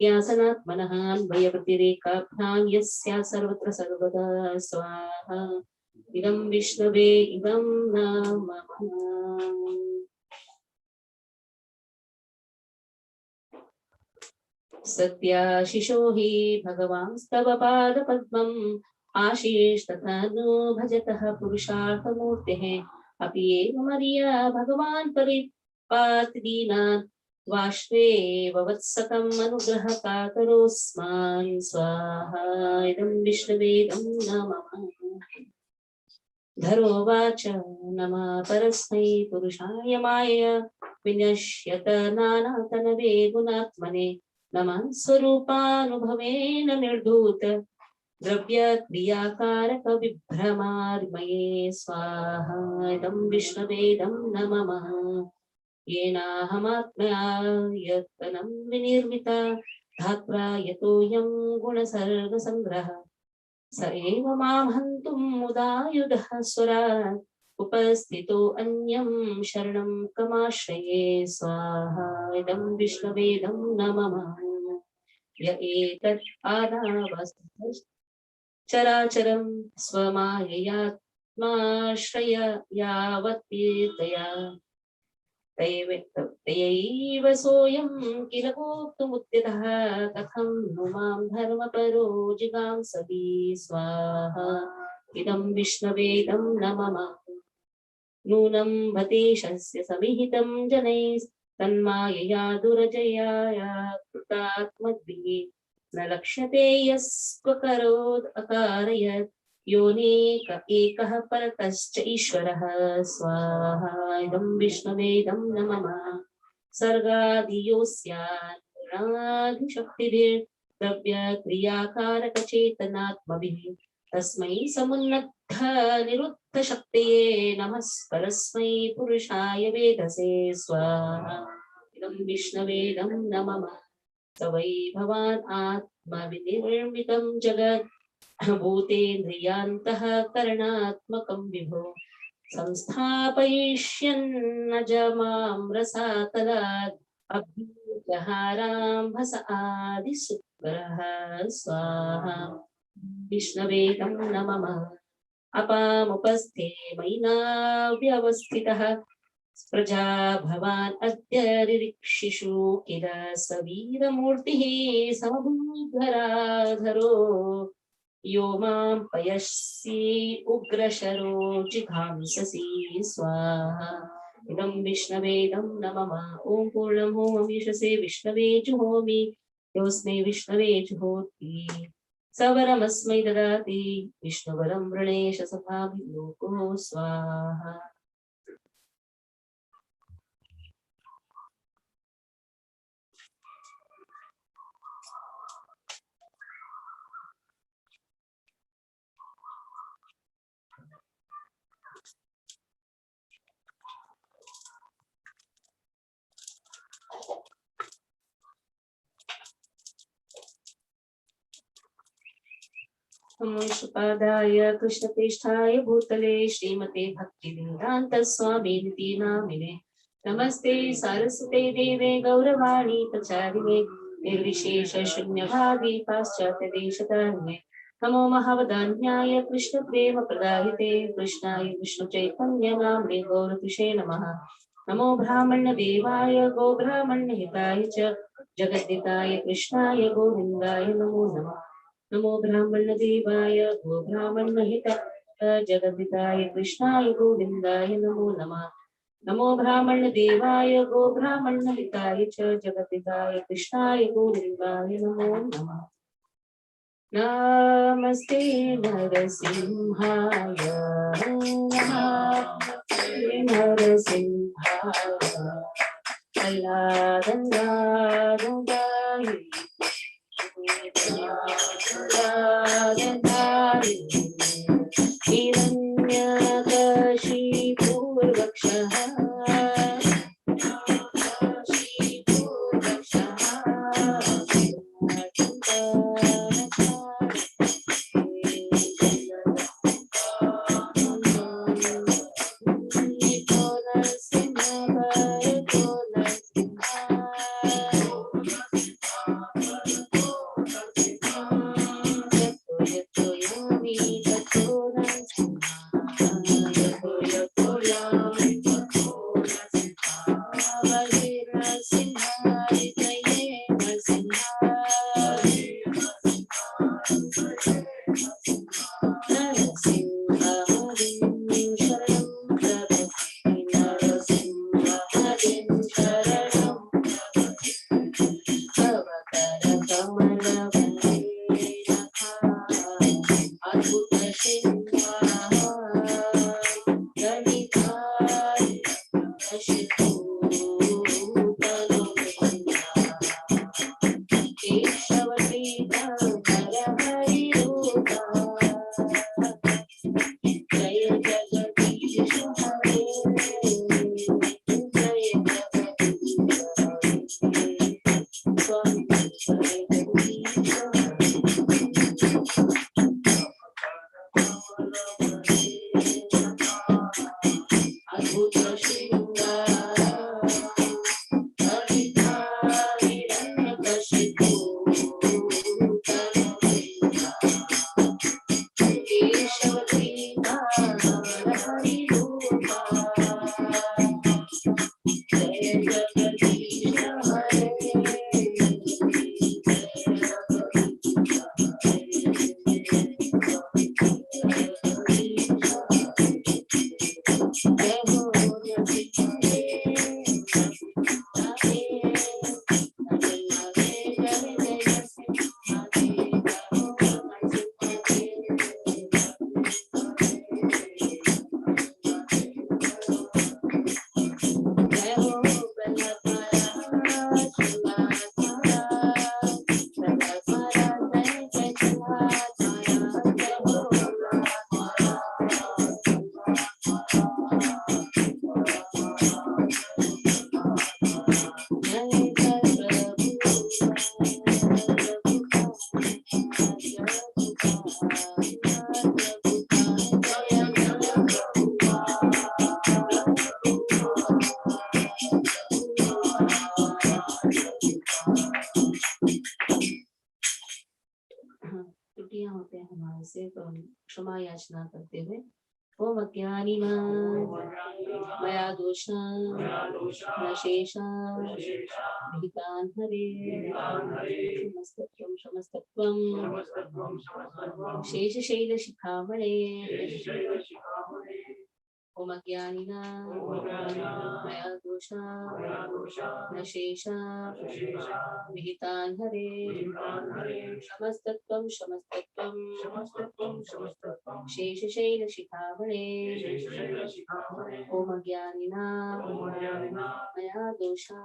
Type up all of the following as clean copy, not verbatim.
यासनात्मनः अन्वयप्रतिरेकाभ्यां यस्या सर्वत्र सर्वदा स्वाहा। इदं विष्णवे इदं नमः। सत्याशिषो हि भगवांस्तव पादपद्मम् आशीष तथा नो भजतः पुरुषार्थमूर्तेः। अपि एव मर्या भगवान् परिपाति दीनान् वाष्वेव वत्सकम् अनुग्रह कातरोऽस्मान् स्वाहा। इदं विष्णुवेदं नमः। धरोवाच नमः परस्मै पुरुषाय मायया विनश्यत नानातनवे गुणात्मने नमः स्वरूपानुभवेन निर्धूत द्रव्य क्रियाकारक विभ्रमार्मये स्वाहा। इदं विष्णुवेदं नमः। येनाहमात्मयायतनं विनिर्मिता धात्रा यतोऽयं गुणसर्गसङ्ग्रह स एव मां हन्तुम् मुदायुधः स्वरात् उपस्थितो अन्यं शरणं कमाश्रये स्वाहा। इदं विष्णुवेदं नमः। य एतत् आदावस्तु चराचरं स्वमाययात्माश्रय यावत्तीर्तया तयैव सोऽयं किल भोक्तुमुद्यतः कथं नु मां धर्मपरो जिगांसति स्वाहा। इदं विष्णुवेदं नमः। नूनं भतेशस्य समिहितं जनैस्तन्मायया दुरजयाया कृतात्मद्भिः न लक्ष्यते यस्त्वकरोद् अकारयत् योनेक एकः परतश्च ईश्वरः स्वाहा। इदं विष्णुवेदं नमः। सर्गादियोऽस्यादिशक्तिभिर्द्रव्यक्रियाकारकचेतनात्मभिः तस्मै समुन्नद्ध निरुद्धशक्तये नमः परस्मै पुरुषाय वेदसे स्वाहा। इदं विष्णुवेदं नमः। स वै भवान् आत्मविनिर्मितं जगत् भूतेन्द्रियान्तः करणात्मकं विभो संस्थापयिष्यन्नजमां रसातलात् अभ्युपहाराम्भस आदिसुप्रः स्वाहा। विष्णुवेदं नमः। अपामुपस्थे मयिनाव्यवस्थितः प्रजा भवान् अद्य ऋक्षिषु किल सवीरमूर्तिः समभूधराधरो यो मां पयसि उग्रशरो जिघांससि स्वाहा। इदं विष्णुवेदं नमः। ॐ पूर्णं होममीशसे विष्णवे जुहोमि योऽस्मै विष्णवे जुहोति सवरमस्मै ददाति विष्णुवरं वृणेश सभाभिलोको स्वाहा। नमोऽस्तुपादाय कृष्णप्रेष्ठाय भूतले श्रीमते भक्तिवेदान्त स्वामिनिति नामिने नमस्ते सारस्वते देवे गौरवाणी प्रचारिणे निर्विशेष शून्यभावी पाश्चात्य देशतारिणे नमो महावदान्याय कृष्ण प्रेम प्रदायते कृष्णाय विष्णु चैतन्य नाम्ने गौरतुषे नमः। नमो ब्राह्मण देवाय गो ब्राह्मण हिताय च जगद्दिताय कृष्णाय गोविन्दाय नमो नमः। नमो ब्राह्मण देवाय गो ब्राह्मण हिताय जगद्दिताय कृष्णाय गोविन्दाय नमो नमः। नमो ब्राह्मण देवाय गो ब्राह्मण हिताय च जगद्दिताय कृष्णाय गोविन्दाय नमो नमः। नमस्ते नरसिंहाय नमस्ते नरसिंहाय प्रह्लादनाय हिरण्यकशिपूर्वक्षः त्रुटियां होते हैं हमारे से, तो हम क्षमा याचना करते हुए ओम अज्ञानिना मया दोषा नशेषा विहितान् हरे समस्तत्वं शेषशैलशिखामणे ओम अज्ञानिना मया दोषा नशेषा विहितान् हरे समस्तत्वं शेषशैलशिखामणे ओम अज्ञानिना मया दोषा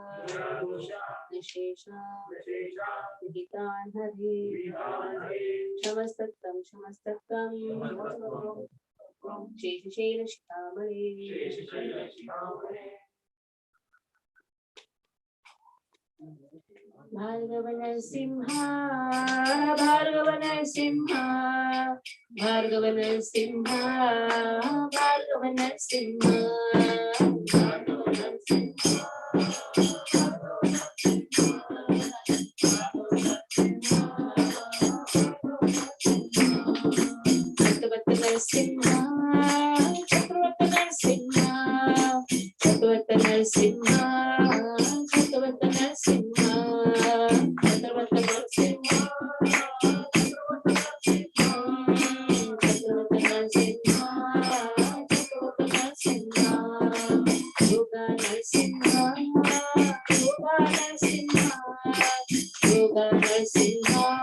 नशेषा विहितान् हरे समस्तत्वं शेषशैलशिखामणे भार्गवनरसिंहा भार्गवनरसिंहा भार्गवनरसिंहा भार्गवनरसिंहा चक्रवर्ती नरसिंहा चक्रवर्ती नरसिंहा चक्रवर्ती नरसिंहा चक्रवर्ती नरसिंहा चक्रवर्ती नरसिंहा चक्रवर्ती नरसिंहा चक्रवर्ती नरसिंहा योगा नरसिंहा योगा नरसिंहा योगा नरसिंहा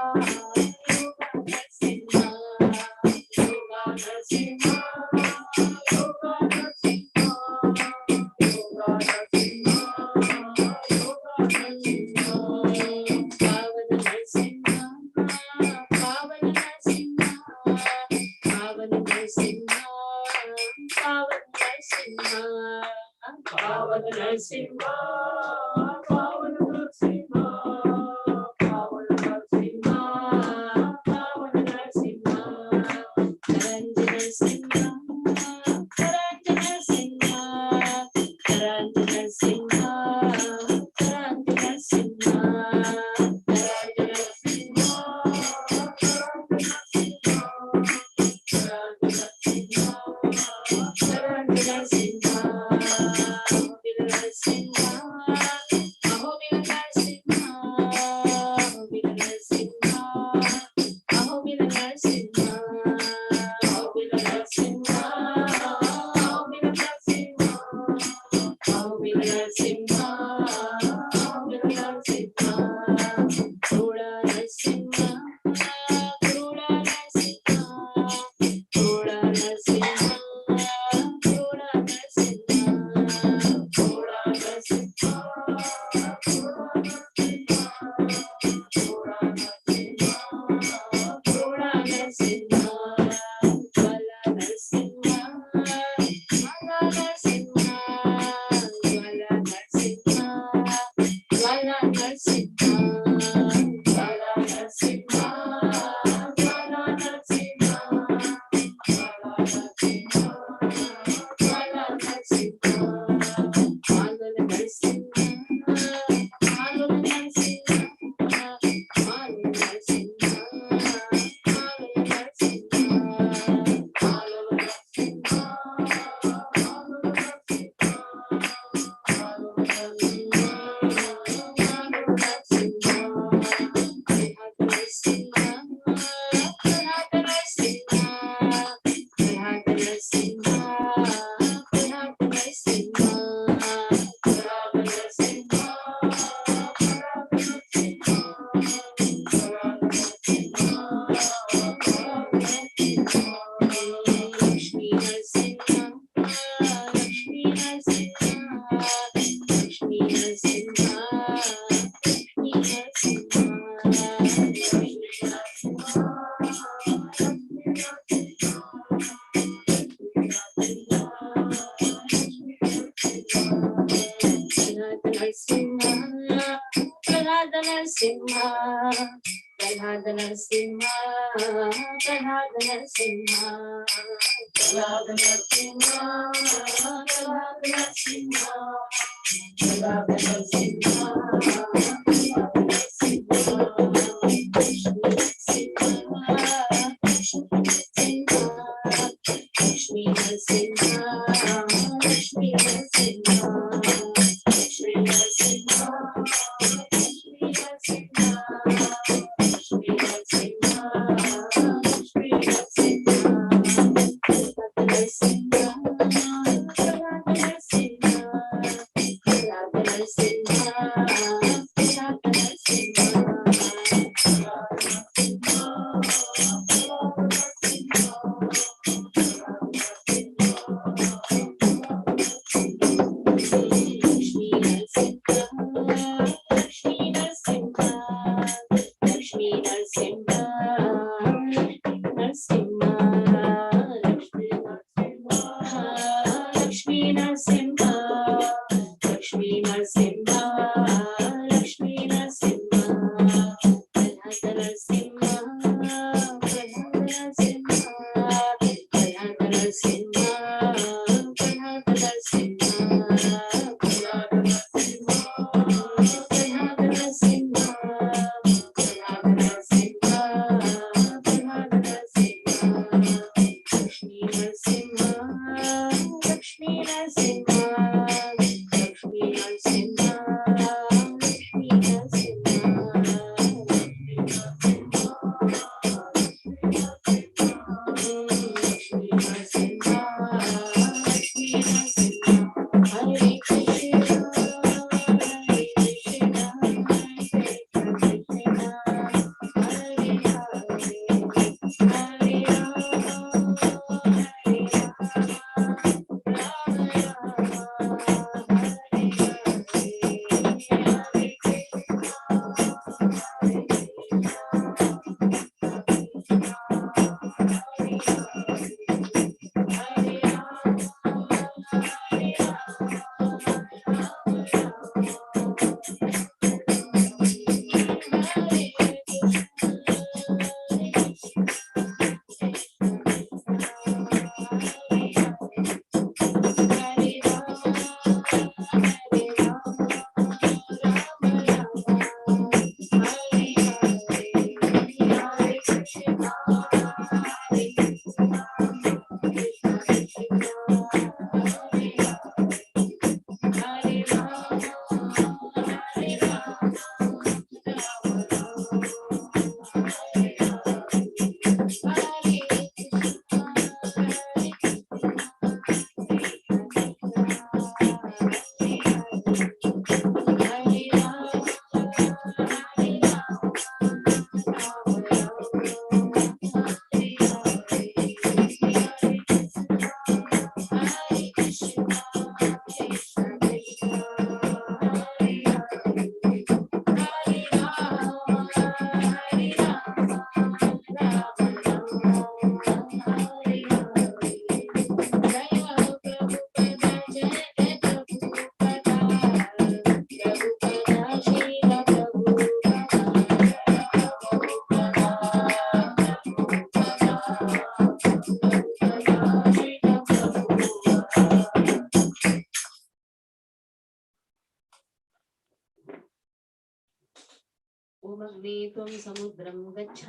त्वं समुद्रं गच्छ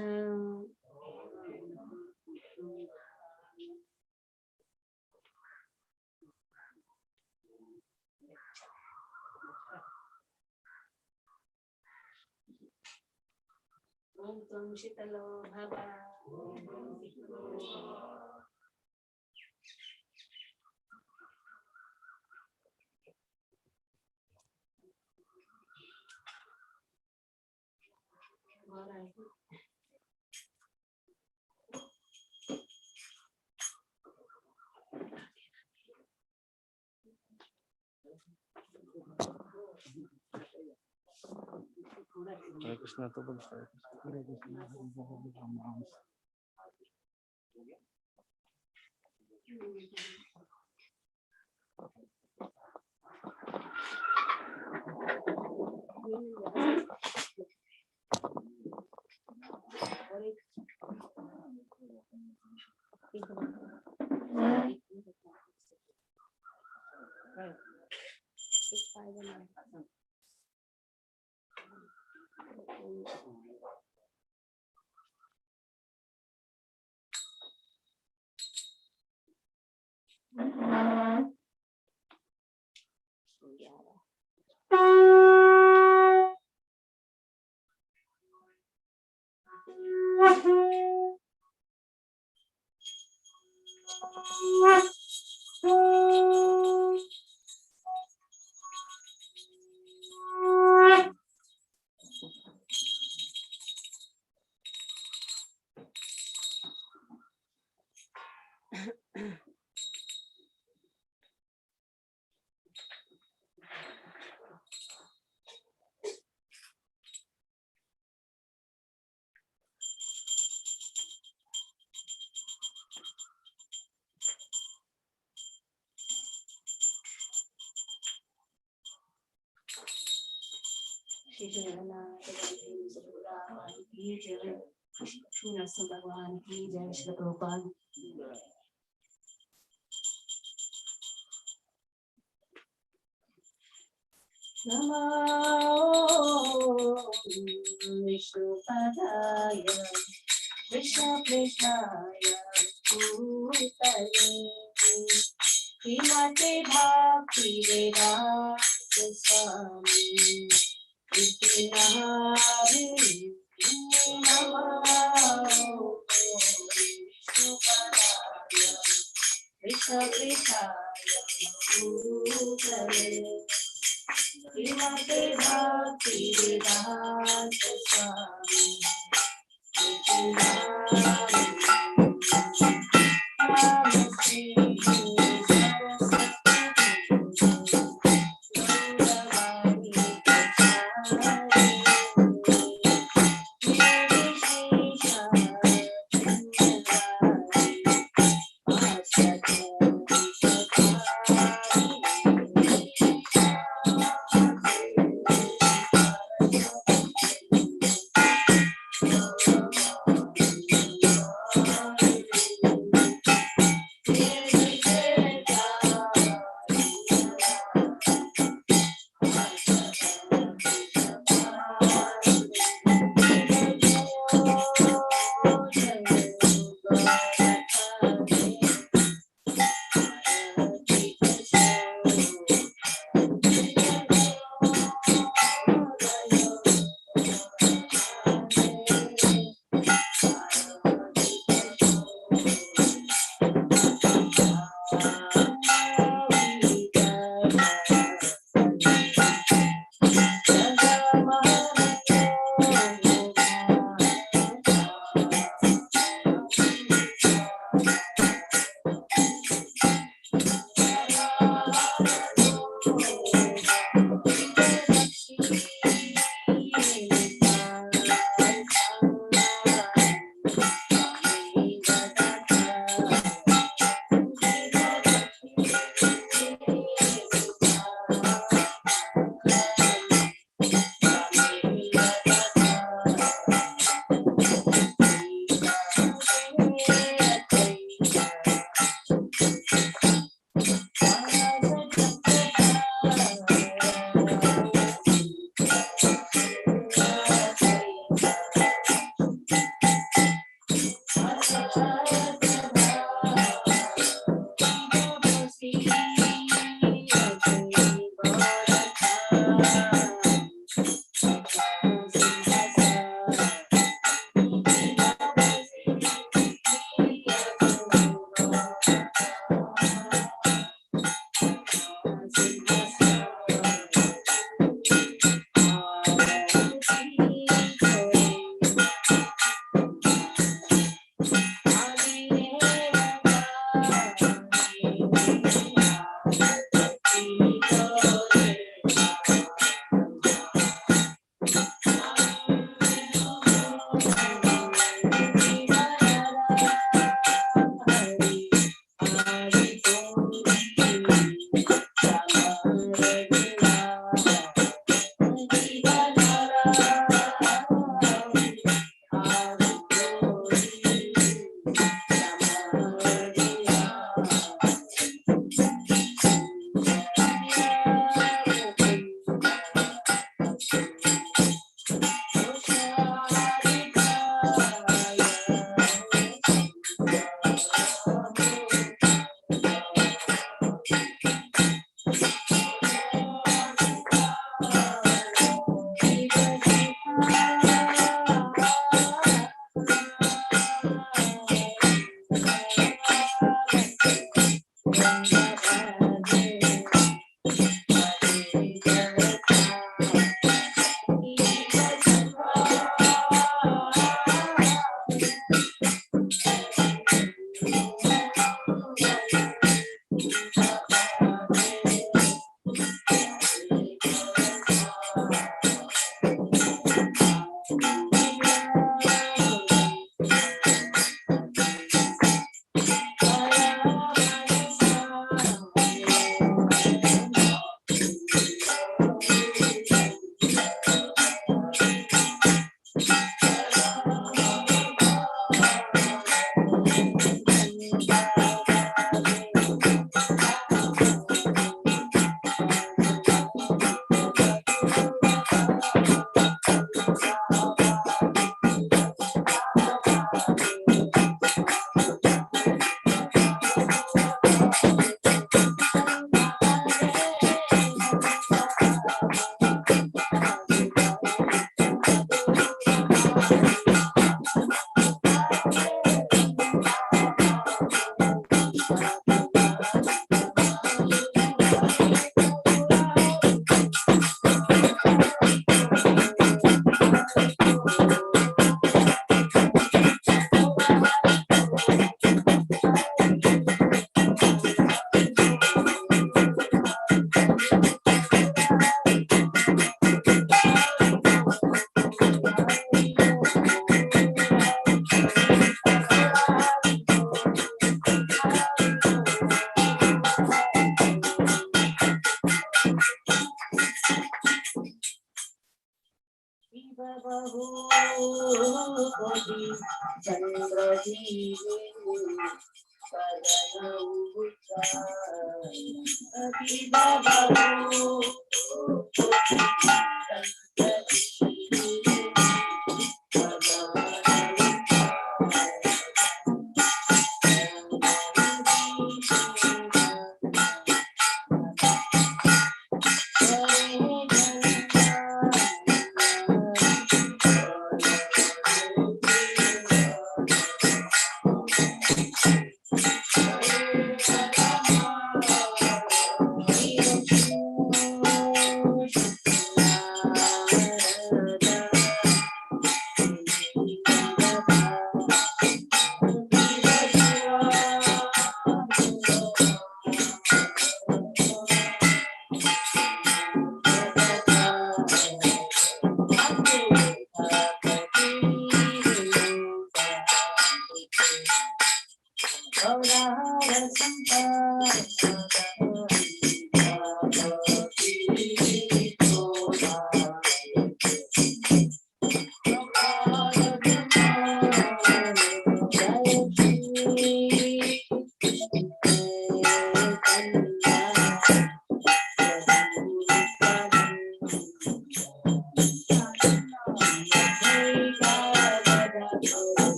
ॐ त्वं शीतलो भव Hare Krishna to बोल Hare Krishna श्री जगन्नाथ भगवान की जय। श्री नरसिंह भगवान की जय। श्री प्रभुपाद। नमो विष्णुपदाय कृष्णकृष्णाय भूतले श्रीमते भक्ति वेदांत स्वामी इति नारायणाय नमः। विष्णुपदाय कृष्णकृष्णाय भूतले श्रीमते भक्ति वेदांत स्वामी इति नारायणाय नमस्ते सरस्वती गौरवाणी प्रचारिणे निर्विशेषशून्यवादी कोटि चंद्रदीपे कदनौ अभिदवौ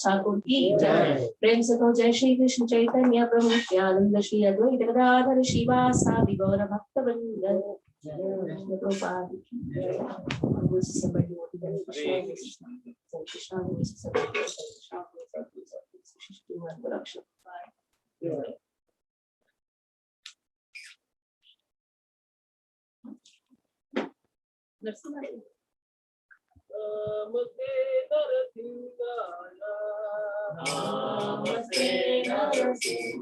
ठाकुर की जय। प्रेम से तो जय श्री कृष्ण चैतन्य प्रभु नित्यानंद श्री अद्वैत गदाधर शिवासादि गौर भक्त वृंद प्रभुपाद की जय। नमस्ते नरसिंहाय नमस्ते नरसिंहाय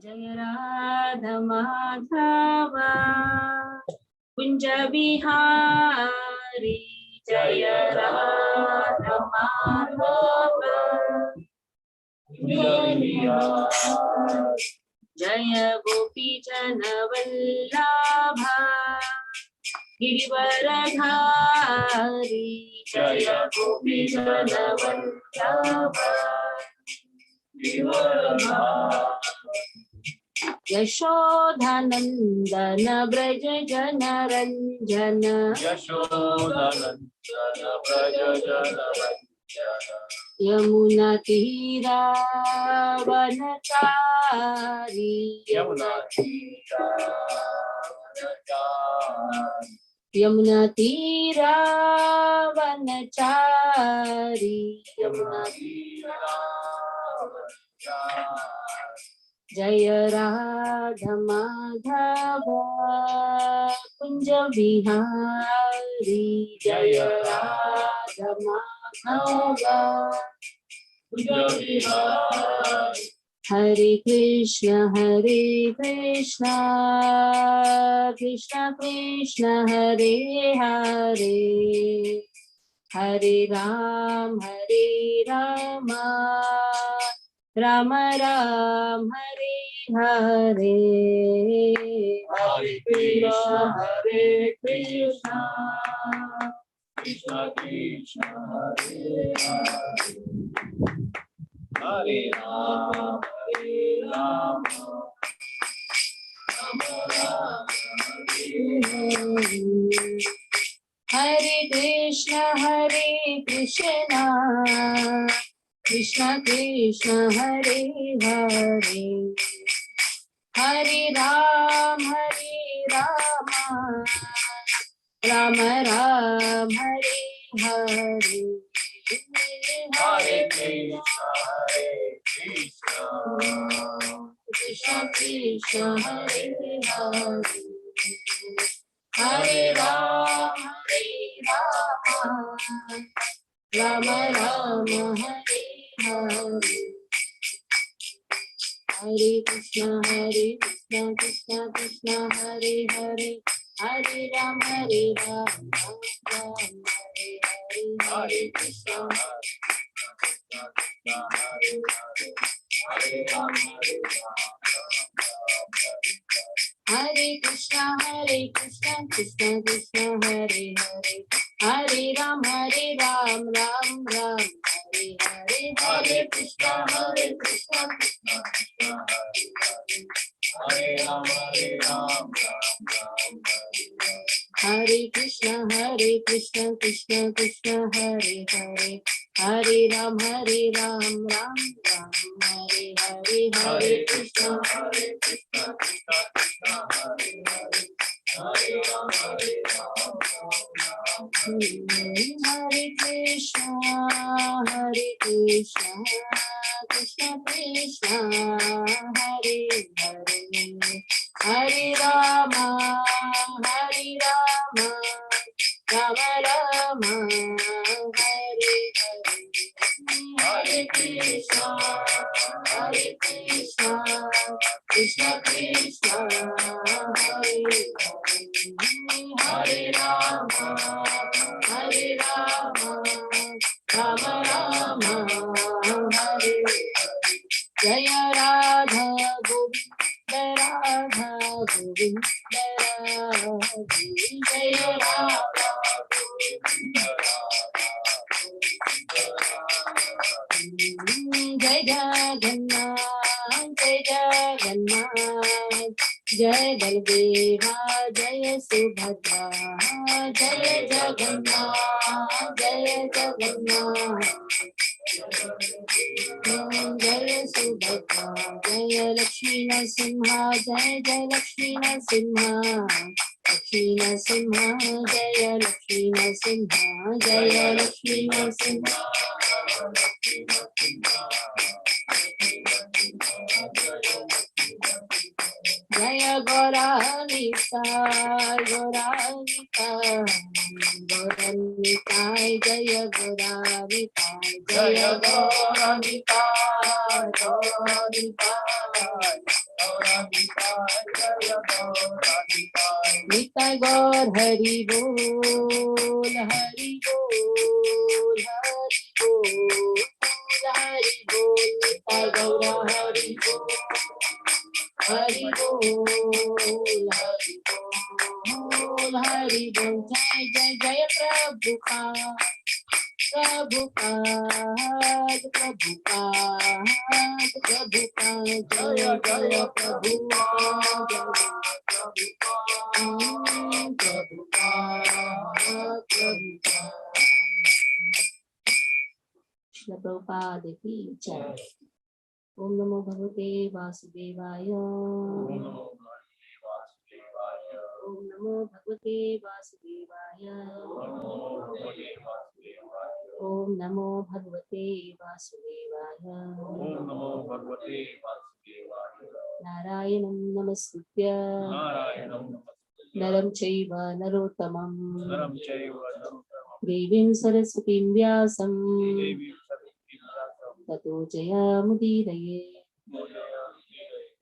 जय राधे राधा माधव कुंज बिहारी जय राधा माधव जय गोपी जन वल्लभ गिरिवरधारी जय गोपी जन वल्लभ यशोधनंदन ब्रज जन रंजन यशोदनंदन ब्रज जन यमुना तीरा वनचारी यमुना यमुना तीरा वनचारी यमुना जय राधा माधव कुंज बिहारी जय राधा माधव हरे कृष्ण कृष्ण कृष्ण हरे हरे हरे राम राम राम हरे हरे हरे कृष्ण कृष्ण कृष्ण हरे हरे हरे राम राम राम हरे कृष्ण कृष्ण कृष्ण हरे हरे हरे राम राम राम हरे हरे हरे कृष्ण कृष्ण कृष्ण हरे हरे हरे राम राम राम हरे हरे हरे कृष्ण कृष्ण कृष्ण हरे हरे हरे राम राम राम हरे हरे हरे कृष्ण हरे हरे राम हरे कृष्ण कृष्ण कृष्ण हरे हरे हरे राम राम राम हरे हरे हरे कृष्ण कृष्ण हरे राम राम हरे कृष्ण कृष्ण कृष्ण हरे हरे हरे राम राम राम हरे हरे हरे कृष्ण कृष्ण हरे हरे राम हरे कृष्ण कृष्ण कृष्ण हरे हरे हरे राम राम राम हरे हरे हरे कृष्ण कृष्ण कृष्ण हरे हरे हरे राम राम राम हरे जय राधा गोविंद राधे जय राधा जय जगन्नाथ जय बलदेवा जय सुभद्रा जय जगन्नाथ जय सुभद्रा जय लक्ष्मी नरसिंह जय लक्ष्मी नरसिंह जय लक्ष्मी नरसिंह जय लक्ष्मी नरसिंह जय Jaya Gauranitai, Gauranitai, Gauranitai, Jaya Gauranitai, Jaya Gauranitai, Gauranitai, Nitai Gaur Hari Bol, Hari Bol, Hari Bol, Hari Bol, Nitai Gaur Hari Bol, Hari Bol, Hari Bol, Hari Bol, Jai Jai Jaya Prabhupada, Prabhupada, Prabhupada, Prabhupada, Jaya Jaya Prabhupada, Shri Prabhupada ki jai. Om Namo Bhagavate Vasudevaya. Om Namo Bhagavate Vasudevaya. Om Namo Bhagavate Vasudevaya. Narayanam Namaskritya Naram Chaiva Narottamam Devim Saraswatim Vyasam Tato Jayamudiraye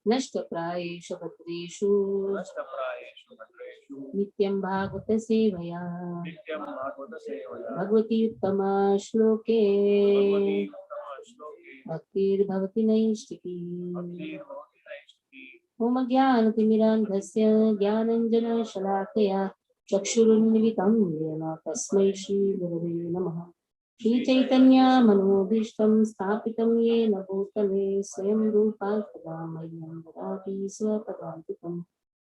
Nashtaprayeshu Bhadreshu Nityam Bhagavata Sevaya Bhagavati Uttama Shloke Bhaktir Bhavati Naishtiki Om Jnanatimirandhasya Jnananjana Shalakaya Chakshurunmilitam Yena Tasmai Shri Gurave Namaha Shri Chaitanya Manobhishtam Sthapitam Yena Bhutale Swayam Rupa Kadamayyam Dadati Swapadantikam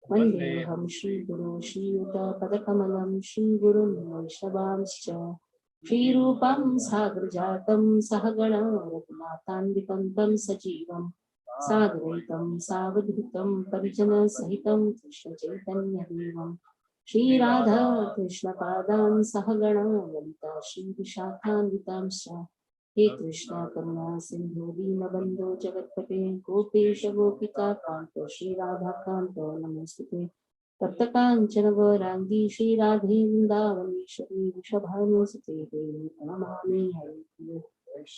Vandeham Shri Guru Shri Yuta Padakamalam Shri Guru Vaishnavamscha Shri Rupam Sagrajatam Sahagana Ratnatanditam Tam Sajivam Sadvaitam Savadhutam Parijana Sahitam Krishna Chaitanya Devam Shri Radha Krishna Padam Sahagana Lalita Shri Vishakhanvitam Sha He Krishna Karuna Sindhu Dinabandhu Jagatpate Gopesha Gopika Kanto Shri Radha Kanto Namaste Taptakanchana Gaurangi Shri Radhe Vrindavani Shri Vishabhanusate Devi Pranamami Hari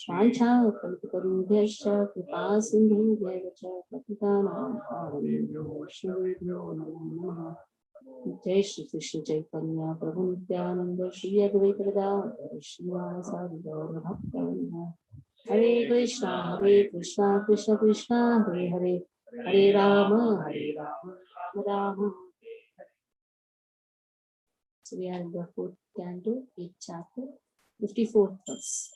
Pancha Kalpatarubhyascha Kripa Sindhubhyaya cha Patitanam Pavanebhyo Vaishnavebhyo Namo Namaha Jai Shri Krishna Chaitanya Prabhu Nityananda Shri Advaita Gadadhara Srivasadi Gaura Bhaktivinoda Hare Krishna Krishna Krishna Hare Hare Hare Rama Rama Rama. So we are in the fourth canto, 8th chapter, 54th verse.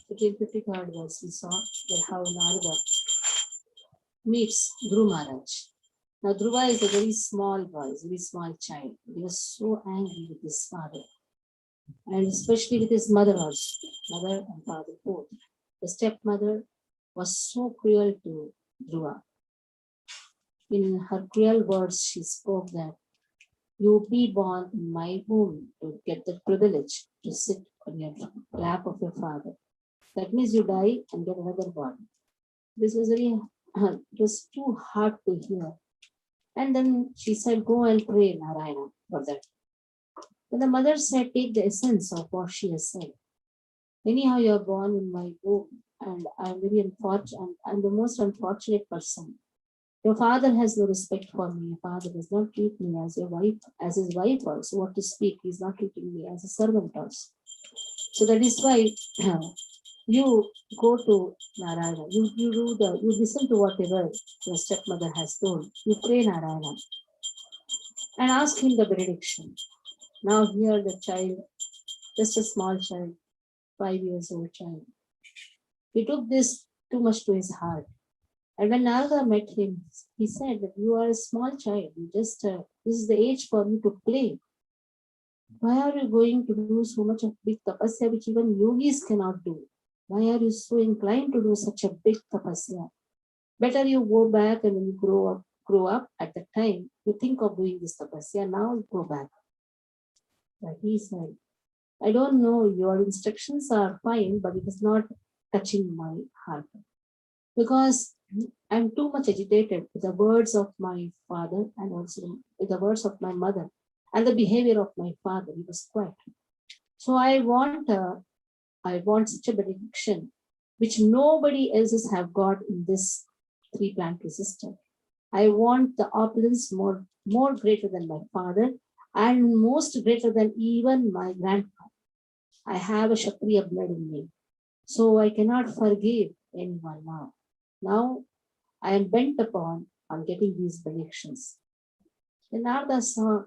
So till 53rd verse, we saw that how Narada meets Dhruva Maharaj. Now Dhruva is a very small boy, a very small child. He was so angry with his father, and especially with his mother also, mother and father both. The stepmother was so cruel to Dhruva. In her cruel words, she spoke that you be born in my womb to get the privilege to sit on your lap of your father. That means you die and get another body. This was very, it was too hard to hear. And then she said, go and pray Narayana for that. But the mother said, take the essence of what she has said. Anyhow, you are born in my womb, and I am very unfortunate. I'm the most unfortunate person. Your father has no respect for me. Your father does not treat me as your wife, as his wife also. What to speak? He's not treating me as a servant also. So that is why you go to Narayana. You listen to whatever your stepmother has told. You pray Narayana and ask him the benediction. Now here the child, just a small child, 5 years old child, he took this too much to his heart. And when Narada met him, he said that you are a small child. You just this is the age for you to play. Why are you going to do so much of big tapasya which even yogis cannot do? Why are you so inclined to do such a big tapasya? Better you go back, and when you grow up at the time, you think of doing this tapasya. Now you go back. But he said, I don't know, your instructions are fine, but it is not touching my heart. because I'm too much agitated with the words of my father and also with the words of my mother and the behavior of my father. He was quiet. So I want such a benediction which nobody else have got in this three planetary system. I want the opulence more greater than my father and most greater than even my grandfather. I have a Kshatriya blood in me. So I cannot forgive anyone now. Now I am bent upon on getting these benedictions. Then Narada saw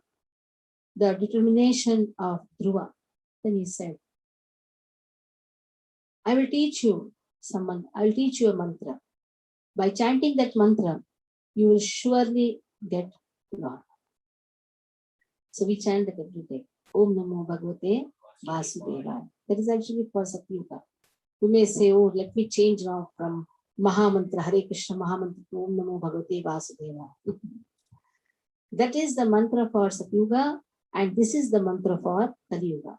the determination of Dhruva. Then he said, I will teach you a mantra. By chanting that mantra, you will surely get Lord. So we chant that every day. Om Namo Bhagavate Vasudevaya. That is actually for Satyuga. You may say, oh, let me change now from Mahamantra, Hare Krishna Mahamantra to Om Namo Bhagavate Vasudevaya. That is the mantra for Satyuga, and this is the mantra for Kaliyuga.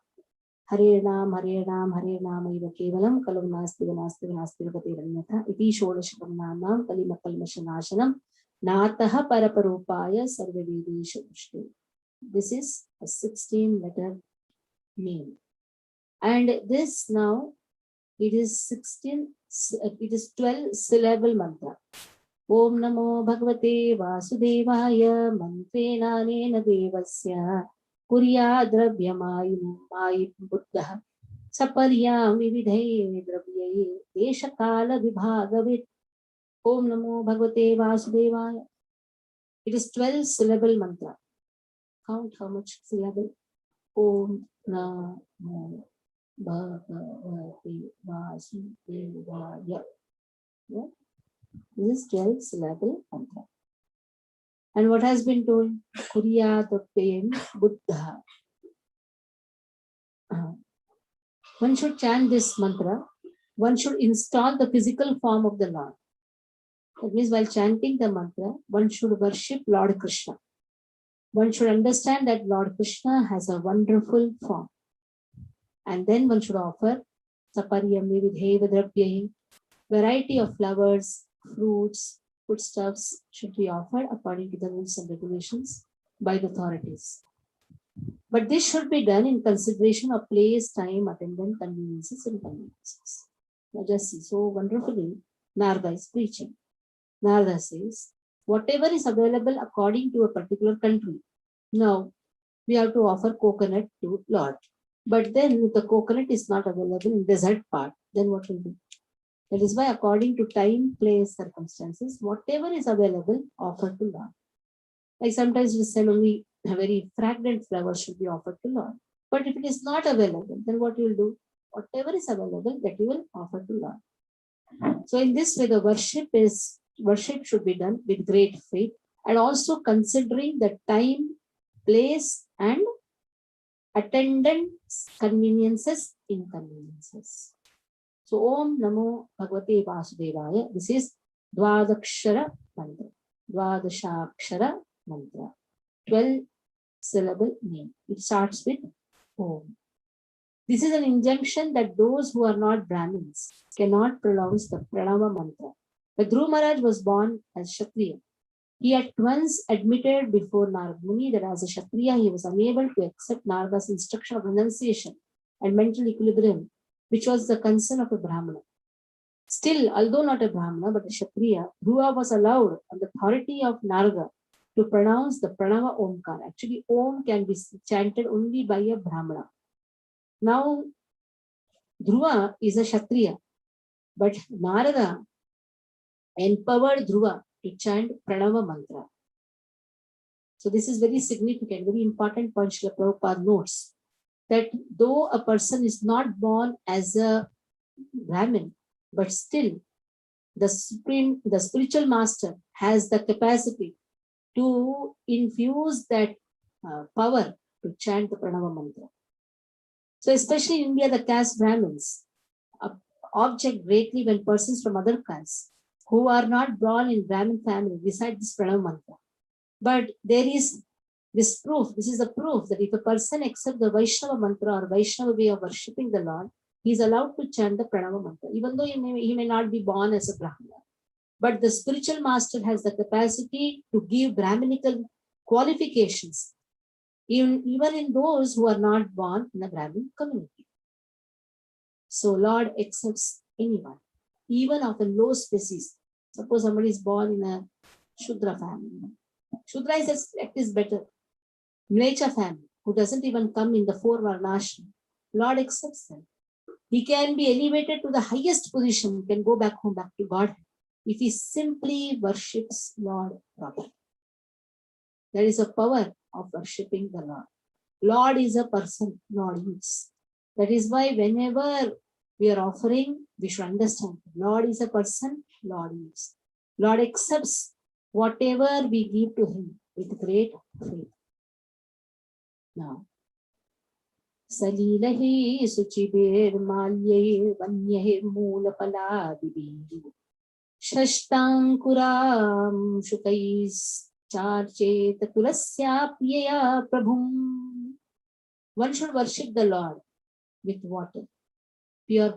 Hare Ram, Hare Ram, Hare Ram, Eva Kevalam, Kalam Nasti, Nasti, Nasti, Vate Ranyatha, Iti Shodashakam Nanam, Kalima Kalmashanashanam, Nataha Paraparupaya, Sarva Vedesha Pushti. This is a 16-letter name. And this now, it is 12-syllable mantra. Om Namo Bhagavate Vasudevaya, Mantrena Nena Devasya, Kurya Dravyamayi Buddha, Saparyam Vividhe Dravyaye, Deshakala Vibhagavit. Om Namo Bhagavate Vasudevaya. It is 12-syllable mantra. Count how much syllable. Om Namo Bhagavate Vasudevaya. Yeah? This is 12-syllable mantra. And what has been told? Kuriya the pain Buddha. One should chant this mantra. One should install the physical form of the Lord. That means while chanting the mantra, one should worship Lord Krishna. One should understand that Lord Krishna has a wonderful form. And then one should offer Saparyam Vividheva Dravyahi, variety of flowers, fruits, foodstuffs should be offered according to the rules and regulations by the authorities. But this should be done in consideration of place, time, attendant, conveniences, and conveniences. Now just see, so wonderfully, Narada is preaching. Narada says, whatever is available according to a particular country. Now, we have to offer coconut to Lord. But then if the coconut is not available in desert part, then what will be? That is why according to time, place, circumstances, whatever is available, offer to Lord. Like sometimes we say only a very fragrant flower should be offered to Lord. But if it is not available, then what you will do? Whatever is available, that you will offer to Lord. So in this way, the worship should be done with great faith and also considering the time, place, and attendance, conveniences, inconveniences. So Om Namo Bhagavate Vasudevaya. This is Dvadakshara mantra. Dvadashakshara mantra. 12-syllable name. It starts with Om. This is an injunction that those who are not Brahmins cannot pronounce the Pranava mantra. When Dhruva Maharaj was born as Kshatriya, he at once admitted before Narada Muni that as a Kshatriya he was unable to accept Narada's instruction of renunciation and mental equilibrium, which was the concern of a Brahmana. Still, although not a Brahmana but a Kshatriya, Dhruva was allowed on the authority of Narada to pronounce the Pranava Omkar. Actually, Om can be chanted only by a Brahmana. Now, Dhruva is a Kshatriya, but Narada empowered Dhruva to chant Pranava mantra. So this is very significant, very important point Srila Prabhupada notes, that though a person is not born as a Brahmin, but still the spiritual master has the capacity to infuse that power to chant the Pranava mantra. So especially in India, the caste Brahmins object greatly when persons from other castes who are not born in Brahmin family recite this Pranava mantra. But there is this proof, this is a proof that if a person accepts the Vaishnava mantra or Vaishnava way of worshipping the Lord, he is allowed to chant the Pranava mantra, even though he may not be born as a Brahmana. but the spiritual master has the capacity to give Brahminical qualifications, even in those who are not born in a Brahmin community. So Lord accepts anyone, even of a low species. Suppose somebody is born in a Shudra family. Shudra is better. Mlecha family, who doesn't even come in the four Varnashram, Lord accepts them. He can be elevated to the highest position, can go back home, back to God, if he simply worships Lord properly. There is a power of worshipping the Lord. Lord is a person, Lord is. That is why whenever we are offering, we should understand Lord is a person, Lord is. Lord accepts whatever we give to him with great faith. Now, Salilahi Suchibir Malye Vanye Mulapaladibi Shashtankuram Shukais Charchet Tulasyapya Prabhum. One should worship the Lord with water, pure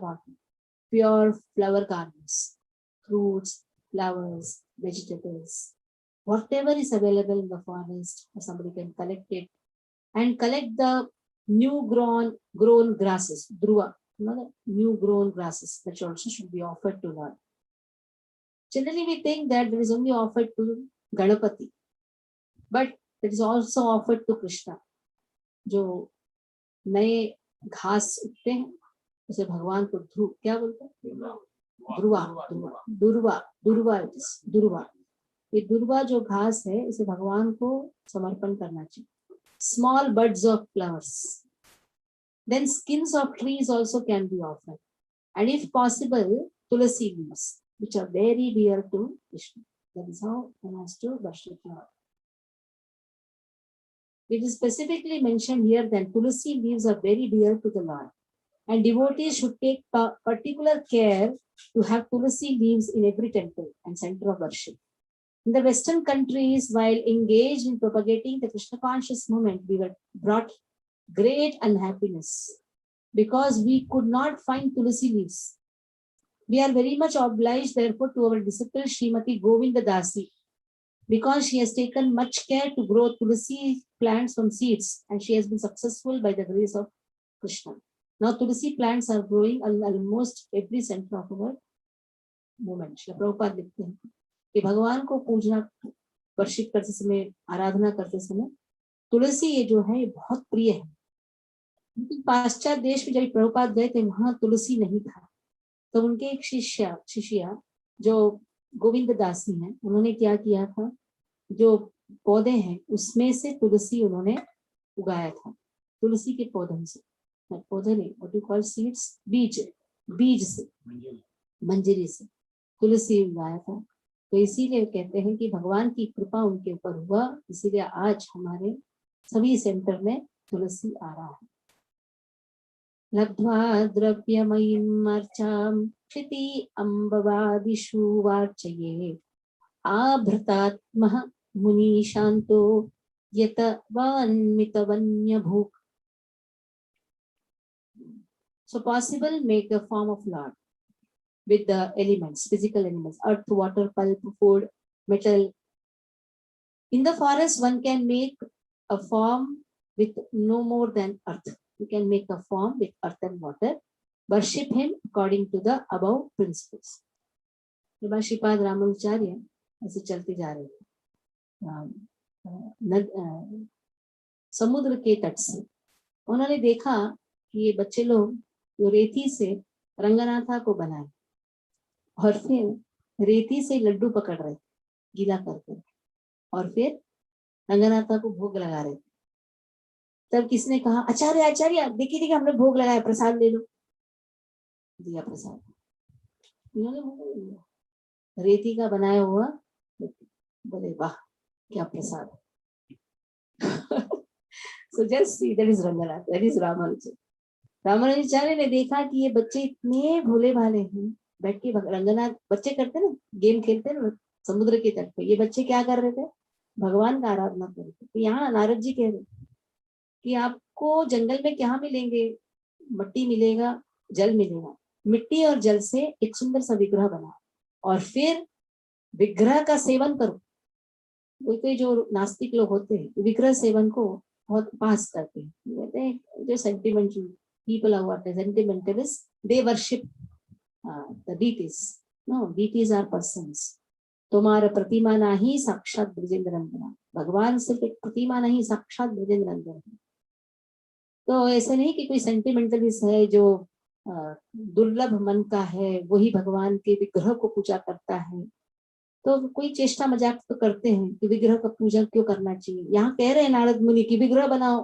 flower garments, fruits, flowers, vegetables, whatever is available in the forest, or somebody can collect it, and collect the new grown grasses, dhruva, new grown grasses, that also should be offered to Lord. Generally, we think that there is only offered to Ganapati, but it is also offered to Krishna. जो नए घास उगते हैं उसे भगवान को क्या बोलते हैं? दुर्वा। ये दुर्वा जो घास है इसे भगवान को समर्पण करना चाहिए. Small buds of flowers. Then skins of trees also can be offered. And if possible, tulasi leaves, which are very dear to Vishnu. That is how one has to worship Lord. It is specifically mentioned here that tulasi leaves are very dear to the Lord. And devotees should take particular care to have tulasi leaves in every temple and center of worship. In the Western countries, while engaged in propagating the Krishna conscious movement, we were brought great unhappiness because we could not find tulasi leaves. We are very much obliged, therefore, to our disciple Srimati Govinda Dasi, because she has taken much care to grow tulasi plants from seeds, and she has been successful by the grace of Krishna. Now, tulasi plants are growing in almost every center of our movement. Shri Prabhupada लिखते हैं कि भगवान को पूजना, worship करते समय, आराधना करते समय तुलसी ये जो है बहुत प्रिय है. पाश्चात्य देश में जब प्रभुपाद गए थे वहां तुलसी नहीं था, तो उनके एक शिष्या जो गोविंद दासी हैं, उन्होंने क्या किया था, जो पौधे हैं उसमें से तुलसी उन्होंने उगाया था. तुलसी के पौधों से, पौधे नहीं, व्हाट यू कॉल सीड्स, बीज से, मंजरी से तुलसी उगाया था. तो इसीलिए कहते हैं कि भगवान की कृपा उनके ऊपर हुआ, इसीलिए आज हमारे सभी सेंटर में तुलसी आ रहा है. लब्ध्वा द्रव्यमयीं अर्चां क्षिति अम्बवादिषु वार्चये आभृतात्मः मुनि शान्तो यत वान्मितवन्यभूक्. So possible, make a form of Lord with the elements, physical elements, earth, water, pulp, food, metal. In the forest, one can make a form with no more than earth. You can make a form with earth and water. Worship him according to the above principles. Shripad Ramanujacharya ऐसे चलते जा रहे थे समुद्र के तट से. उन्होंने देखा कि ये बच्चे लोग जो रेती से रंगनाथा को बनाए और फिर रेती से लड्डू पकड़ रहे गीला करके और फिर रंगनाथा को भोग लगा रहे. तब किसने कहा, आचार्य आचार्य देखिए हमने भोग लगाया, प्रसाद ले लो. दिया प्रसाद. इन्होंने भोग लिया, रेती का बनाया हुआ. बोले वाह क्या प्रसाद. So just see, that is Ranganath, that is Ramanuja. Ramanujacharya ने देखा कि ये बच्चे इतने भोले भाले हैं, बैठ के रंगनाथ बच्चे करते ना, गेम खेलते ना समुद्र के तट पे, ये बच्चे क्या कर रहे थे, भगवान का आराधना कर रहे थे. तो यहाँ नारद जी कह रहे कि आपको जंगल में क्या मिलेंगे, मट्टी मिलेगा, जल मिलेगा. मिट्टी और जल से एक सुंदर सा विग्रह बना और फिर विग्रह का सेवन करो। कोई जो नास्तिक लोग होते हैं विग्रह सेवन को बहुत पास करते हैं, कहते हैं जो sentimental people are what sentimentalist, they worship the deities. No, deities are persons. तुम्हारा प्रतिमा नहीं साक्षात ब्रजेंद्र नंदन, भगवान सिर्फ एक प्रतिमा नहीं साक्षात ब्रजेंद्र नंदन है। तो ऐसे नहीं कि कोई सेंटिमेंटलिस्ट है जो दुर्लभ मन का है वही भगवान के विग्रह को पूजा करता है। तो कोई चेष्टा मजाक तो करते हैं कि विग्रह का पूजा क्यों करना चाहिए। यहाँ कह रहे हैं नारद मुनि की विग्रह बनाओ।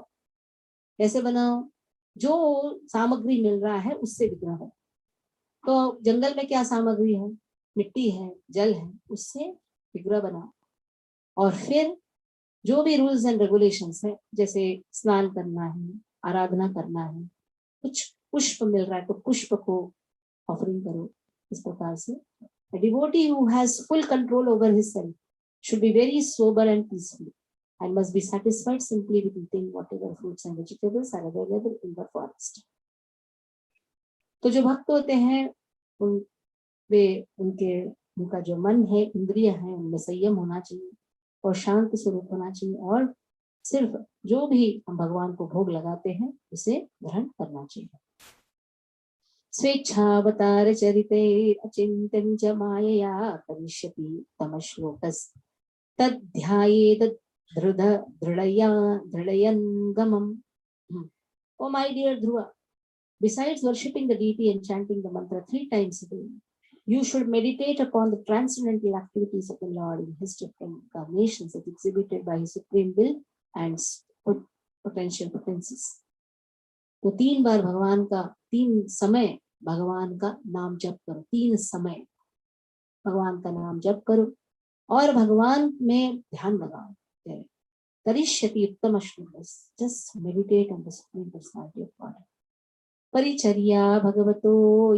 कैसे बनाओ? जो सामग्री मिल रहा है उससे विग्रह बनाओ। तो जंगल में क्या सामग्री है? मिट्टी है, जल है, उससे विग्रह बनाओ। और फिर जो भी रूल्स एंड रेगुलेशंस है, जैसे स्नान करना है, आराधना करना है, कुछ पुष्प मिल रहा है तो पुष्प को ऑफरिंग करो। इस प्रकार से a devotee who has full control over his self should be very sober and peaceful and must be satisfied simply with eating whatever fruits and vegetables are available in the forest. तो जो भक्त होते हैं उनका जो मन है, इंद्रिय है, उनमें संयम होना चाहिए और शांत स्वरूप होना चाहिए और सिर्फ जो भी हम भगवान को भोग लगाते हैं उसे ग्रहण करना चाहिए। स्वेच्छावतार चरिते अचिंतन च मायया करिष्यति तमश्लोकस् तद्ध्यायेत दृढयंगमम्। Oh my dear Dhruva, besides worshipping the deity and chanting the mantra 3 times a day, you should meditate upon the transcendental activities of the Lord in his different incarnations as exhibited by his supreme will and potential potencies. तो 3 बार भगवान का 3 समय भगवान का नाम जप करो। 3 समय भगवान का नाम जप करो और भगवान में ध्यान लगाओ। करिष्यति उत्तम shlokas, just meditate on the supreme personality of God. परिचर्या भगवतो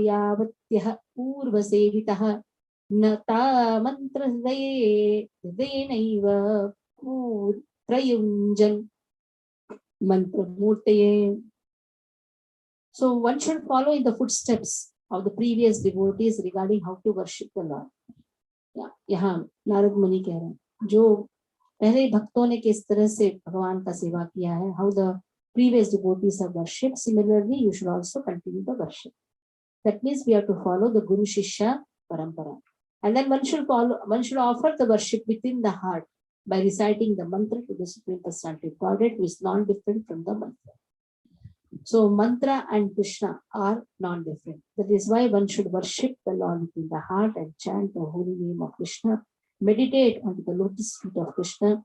यावत्यः पूर्व सेवितः न ता मंत्र हृदयेनैव प्रयुञ्जन् मंत्र मूर्तये। So one should follow in the footsteps of the previous devotees regarding how to worship the Lord. यहाँ नारद मुनि कह रहे हैं जो पहले भक्तों ने किस तरह से भगवान का सेवा किया है, how the previous devotees have worshipped, similarly you should also continue the worship. That means we have to follow the Guru Shishya Parampara, and then one should offer the worship within the heart by reciting the mantra to the Supreme Personality of Godhead, which is non-different from the mantra. So mantra and Krishna are non-different. That is why one should worship the Lord within the heart and chant the holy name of Krishna, meditate on the lotus feet of Krishna,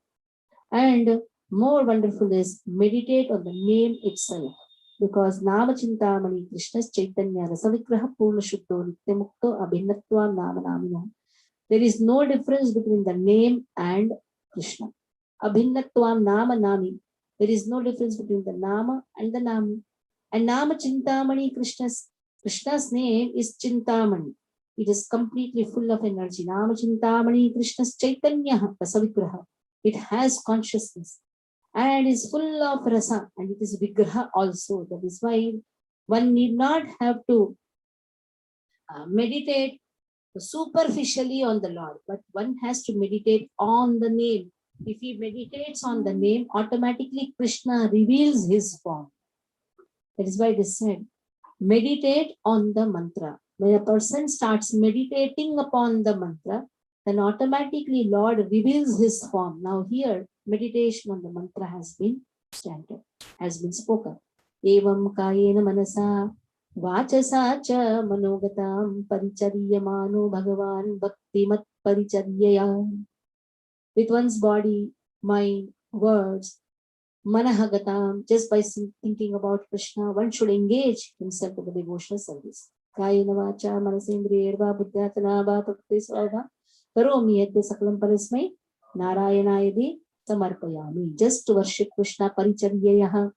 and more wonderful is meditate on the name itself, because Nama Chintamani Krishna's Chaitanya Rasavigraha Purna Shuddho Nityamukto Abhinatva Nama Namino. There is no difference between the name and Krishna. Abhinatvam Nama Nami. There is no difference between the Nama and the Nami. And Nama Chintamani Krishna's name is Chintamani. It is completely full of energy. Nama Chintamani Krishna's Chaitanya Rasavigraha. It has consciousness and is full of rasa, and it is vigraha also. That is why one need not have to meditate superficially on the Lord, but one has to meditate on the name. If he meditates on the name, automatically Krishna reveals his form. That is why it is said, meditate on the mantra. When a person starts meditating upon the mantra, then automatically Lord reveals his form. Now here, meditation on the mantra has been chanted, has been spoken. Evam kayena manasa vachasa cha manogatam paricharyamano bhagavan bhaktimat paricharyaya. With one's body, mind, words, manahagatam, just by thinking about Krishna, one should engage himself in the devotional service. Kayena vacha manasendriyerva buddhyatana va prakti svabha karomi yadya sakalam parasmai narayanaayadi samarpayami. Just to worship Krishna paricharyaya.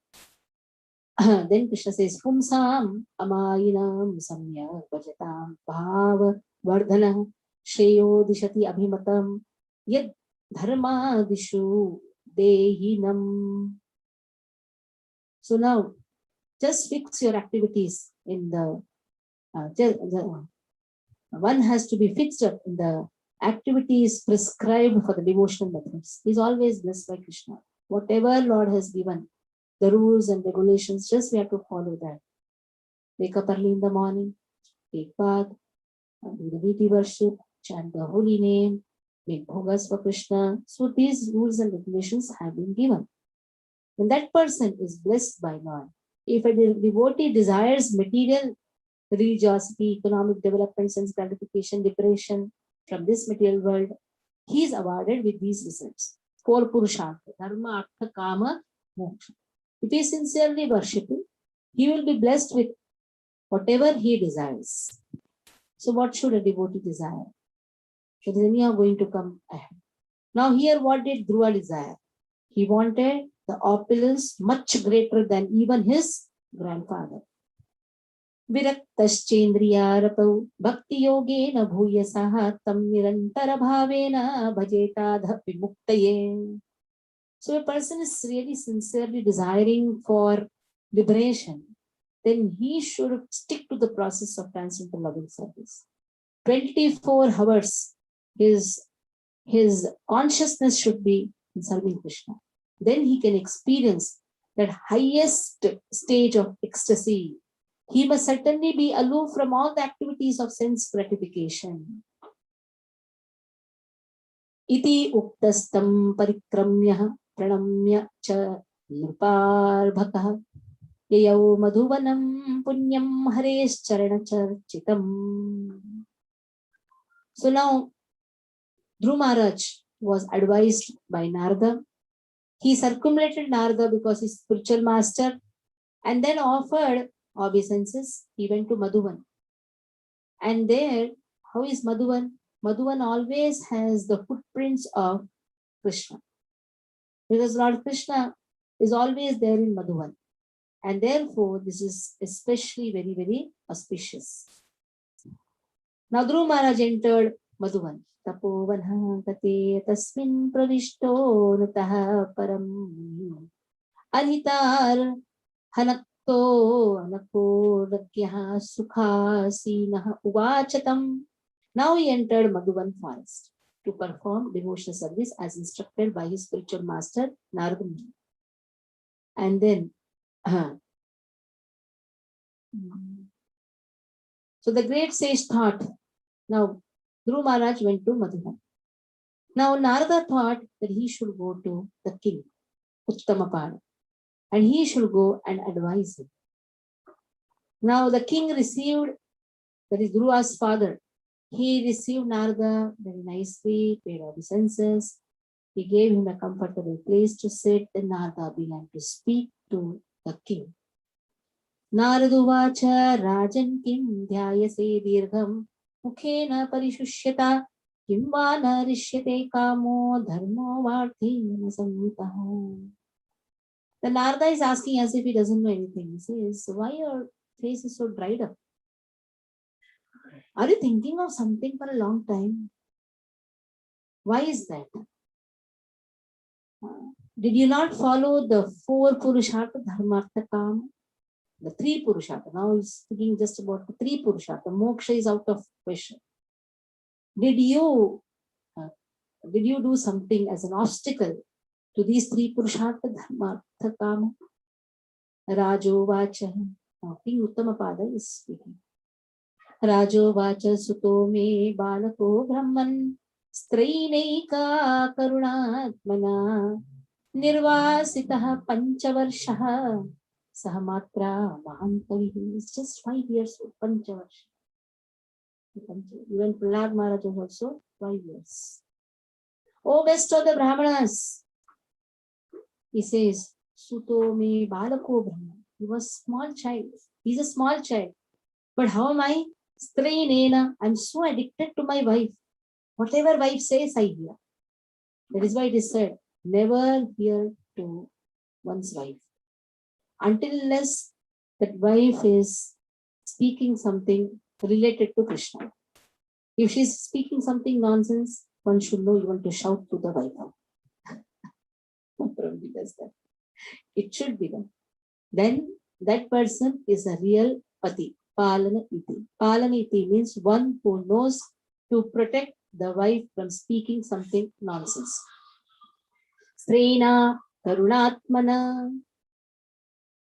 Then Krishna says, Pumsam amayinam samyak vajatam bhava vardhanam shreyo dishati abhimatam yad dharma dishu dehinam. So now, just fix your activities in the one has to be fixed up in the activities prescribed for the devotional methods. He's always blessed by Krishna. Whatever Lord has given, the rules and regulations, just we have to follow that. Wake up early in the morning, take bath, do the deity worship, chant the holy name, make bhogas for Krishna. So these rules and regulations have been given. When that person is blessed by Lord, if a devotee desires material religiosity, economic development, sense gratification, liberation from this material world, he is awarded with these results. 4 Purushartha, Dharma, Artha, Kama, Moksha. If he is sincerely worshipping, he will be blessed with whatever he desires. So what should a devotee desire? It is anyhow going to come ahead. Now here, what did Dhruva desire? He wanted the opulence much greater than even his grandfather. Viraktaschendriyarapau bhakti yogena bhuyasaha tam nirantara bhavena bhajetadha vimuktaye. So a person is really sincerely desiring for liberation, then he should stick to the process of transcendental loving service. 24 hours, his consciousness should be in serving Krishna. Then he can experience that highest stage of ecstasy. He must certainly be aloof from all the activities of sense gratification. Iti uktastam parikramya pranamya cha nruparbhakah yayau madhuvanam punyam haresh charana charchitam. So now Dhruva Maharaj was advised by Narada. He circumvented Narada because he's spiritual master and then offered obeisances. He went to Madhuvan. And there, how is Madhuvan? Madhuvan always has the footprints of Krishna. Because Lord Krishna is always there in Madhuvan. And therefore, this is especially very, very auspicious. Now, Dhruva Maharaj entered Madhuvan. Tapovanha tate tasmin pravishto nataha param anitar hanakto anako ragyah sukhasinaha uvachatam. Now he entered Madhuvan forest to perform devotional service as instructed by his spiritual master Narada Muni. And then so the great sage thought, now Dhruva Maharaj went to Madhuvan. Now Narada thought that he should go to the king, Uttamapada, and he should go and advise him. Now the king received, that is Dhruva's father, he received Narada very nicely, paid obeisances. He gave him a comfortable place to sit. Then Narada began to speak to the king. Naraduvacha rajan kim dhyayase dirgham mukhena parishusyata kim va narishyate kamo dharmo varthena samitaha. The Narada is asking as if he doesn't know anything. He says, why your face is so dried up? Are you thinking of something for a long time? Why is that? Did you not follow the 4 Purushartha, Dharma, Artha, Kama? The 3 Purushartha. Now he's speaking just about the 3 Purushartha. Moksha is out of question. Did you do something as an obstacle to these 3 Purushartha, Dharma, Artha, Kama? Rajo Vacha. Now King Uttamapada is speaking. Rajo Vacha Suto me balako brahman straineika karunatmana nirvasitah panchavarshaha sahamatra mahantavihi. It's just 5 years old, panchavarsha. Even Prahlad Maharaj was also 5 years. Oh, best of the Brahmanas, he says, Suto me balako brahman. He was small child. He's a small child. But how am I? Strainena. I'm so addicted to my wife. Whatever wife says, I hear. That is why it is said, never hear to one's wife. Until unless that wife is speaking something related to Krishna. If she's speaking something nonsense, one should know you want to shout to the wife. Nobody does that. It should be done. Then that person is a real pati. Palana iti. Palana iti means one who knows to protect the wife from speaking something nonsense. Srena Karunatmana.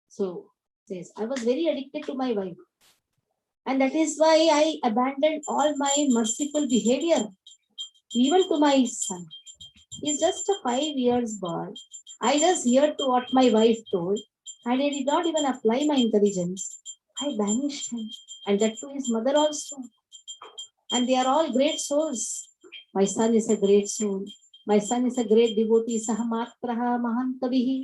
So says, I was very addicted to my wife. And that is why I abandoned all my merciful behavior, even to my son. He's just a 5 years boy. I just heard to what my wife told, and I did not even apply my intelligence. I banished him, and that to his mother also. And they are all great souls. My son is a great soul. My son is a great devotee. Sahamatraha mahantavihi.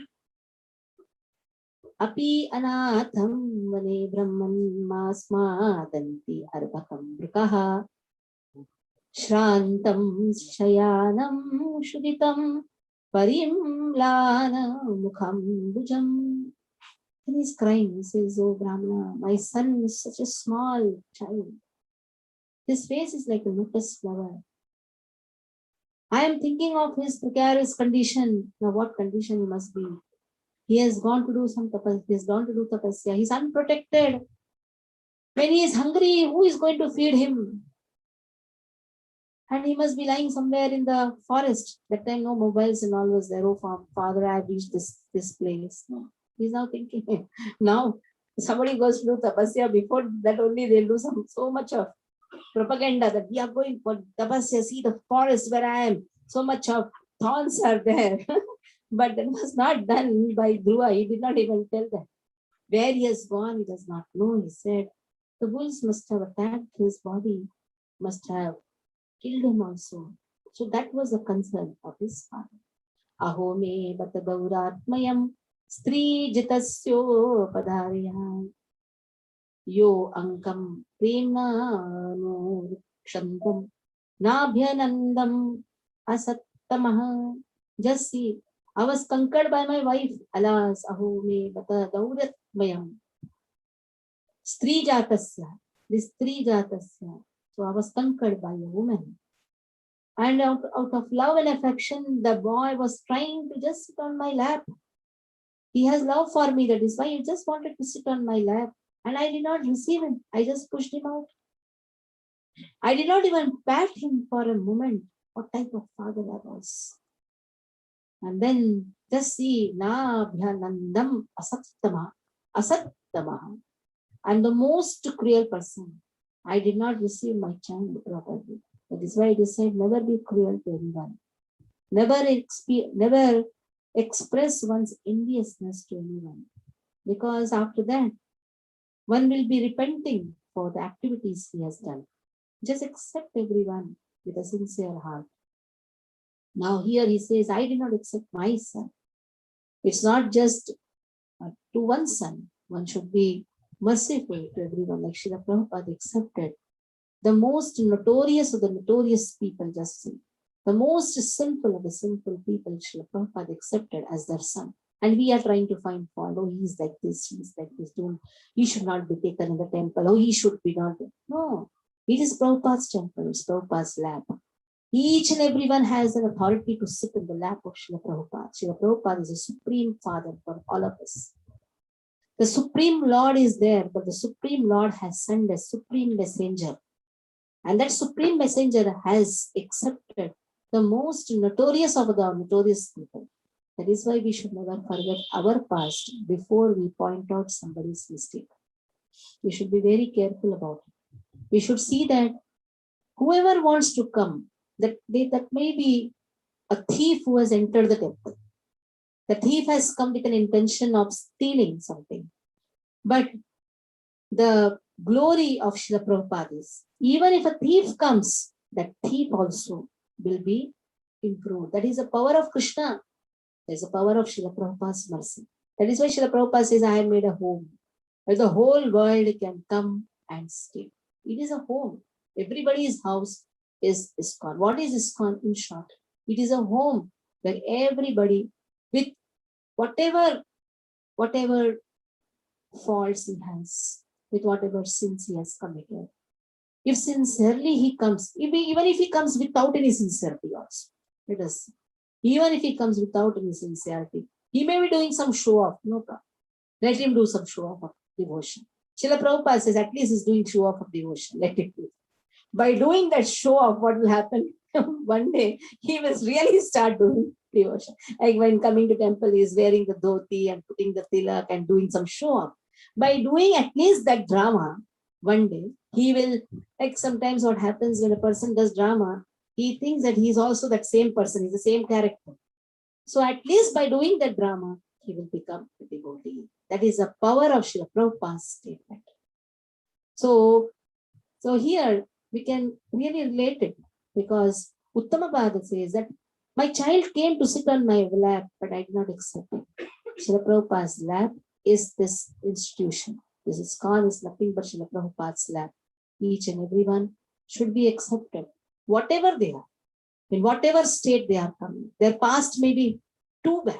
Api anatham vane brahman masmadanti arbakam brikaha. Shrantam shayanam shuditam parimlana mukham bhujam. And he's crying. He says, oh Brahmana, my son is such a small child. His face is like a lotus flower. I am thinking of his precarious condition. Now what condition he must be? He has gone to do some tapasya. He has gone to do tapasya. He's unprotected. When he is hungry, who is going to feed him? And he must be lying somewhere in the forest. That time no mobiles and all was there. Oh, father, I have reached this place. No. He's now thinking, now somebody goes to do tapasya, before that only they'll do so much of propaganda that we are going for tapasya. See the forest where I am. So much of thorns are there. But that was not done by Dhruva. He did not even tell that. Where he has gone, he does not know. He said, the bulls must have attacked his body, must have killed him also. So that was the concern of his father. Aho me bata gauratmayam stri jitasyo padharya yo ankam prema no shantam nabhyanandam asattamah. Just see, I was conquered by my wife. Alas, aho me bata gauratmayam stri jatasya. This stri jatasya. So I was conquered by a woman. And out of love and affection, the boy was trying to just sit on my lap. He has love for me. That is why he just wanted to sit on my lap. And I did not receive him. I just pushed him out. I did not even pat him for a moment. What type of father I was. And then just see, na bhyanandam asattama. Asattama. I'm the most cruel person. I did not receive my child properly. That is why it is said, never be cruel to anyone. Never express one's enviousness to anyone. Because after that, one will be repenting for the activities he has done. Just accept everyone with a sincere heart. Now here he says, I did not accept my son. It's not just to one son. One should be merciful to everyone, like Srila Prabhupada accepted. The most notorious of the notorious people, just see. The most simple of the simple people, Srila Prabhupada accepted as their son. And we are trying to find fault. Oh, he's like this, he's like this. He should not be taken in the temple. Oh, he should be not. No, it is Prabhupada's temple, it's Prabhupada's lap. Each and everyone has an authority to sit in the lap of Srila Prabhupada. Srila Prabhupada is a supreme father for all of us. The Supreme Lord is there, but the Supreme Lord has sent a Supreme Messenger. And that Supreme Messenger has accepted the most notorious of the notorious people. That is why we should never forget our past before we point out somebody's mistake. We should be very careful about it. We should see that whoever wants to come, that may be a thief who has entered the temple. The thief has come with an intention of stealing something. But the glory of Srila Prabhupada is, even if a thief comes, that thief also will be improved. That is the power of Krishna. That is the power of Srila Prabhupada's mercy. That is why Srila Prabhupada says, I have made a home where the whole world can come and stay. It is a home. Everybody's house is ISKCON. What is ISKCON in short? It is a home where everybody, with whatever faults he has, with whatever sins he has committed, if sincerely he comes, even if he comes without any sincerity also, let us see. Even if he comes without any sincerity, he may be doing some show off, no problem. Let him do some show off of devotion. Srila Prabhupada says, at least he's doing show off of devotion. Let it be. By doing that show of what will happen, one day he will really start doing devotion. Like when coming to temple, he is wearing the dhoti and putting the tilak and doing some show off. By doing at least that drama, one day he will, like sometimes what happens when a person does drama, he thinks that he's also that same person, he's the same character. So at least by doing that drama, he will become a devotee. That is the power of Srila Prabhupada's statement. So here we can really relate it, because Uttamapada says that my child came to sit on my lap, but I did not accept it. Srila Prabhupada's lap is this institution. This ISKCON is nothing but Srila Prabhupada's lap. Each and everyone should be accepted, whatever they are, in whatever state they are coming. Their past may be too bad,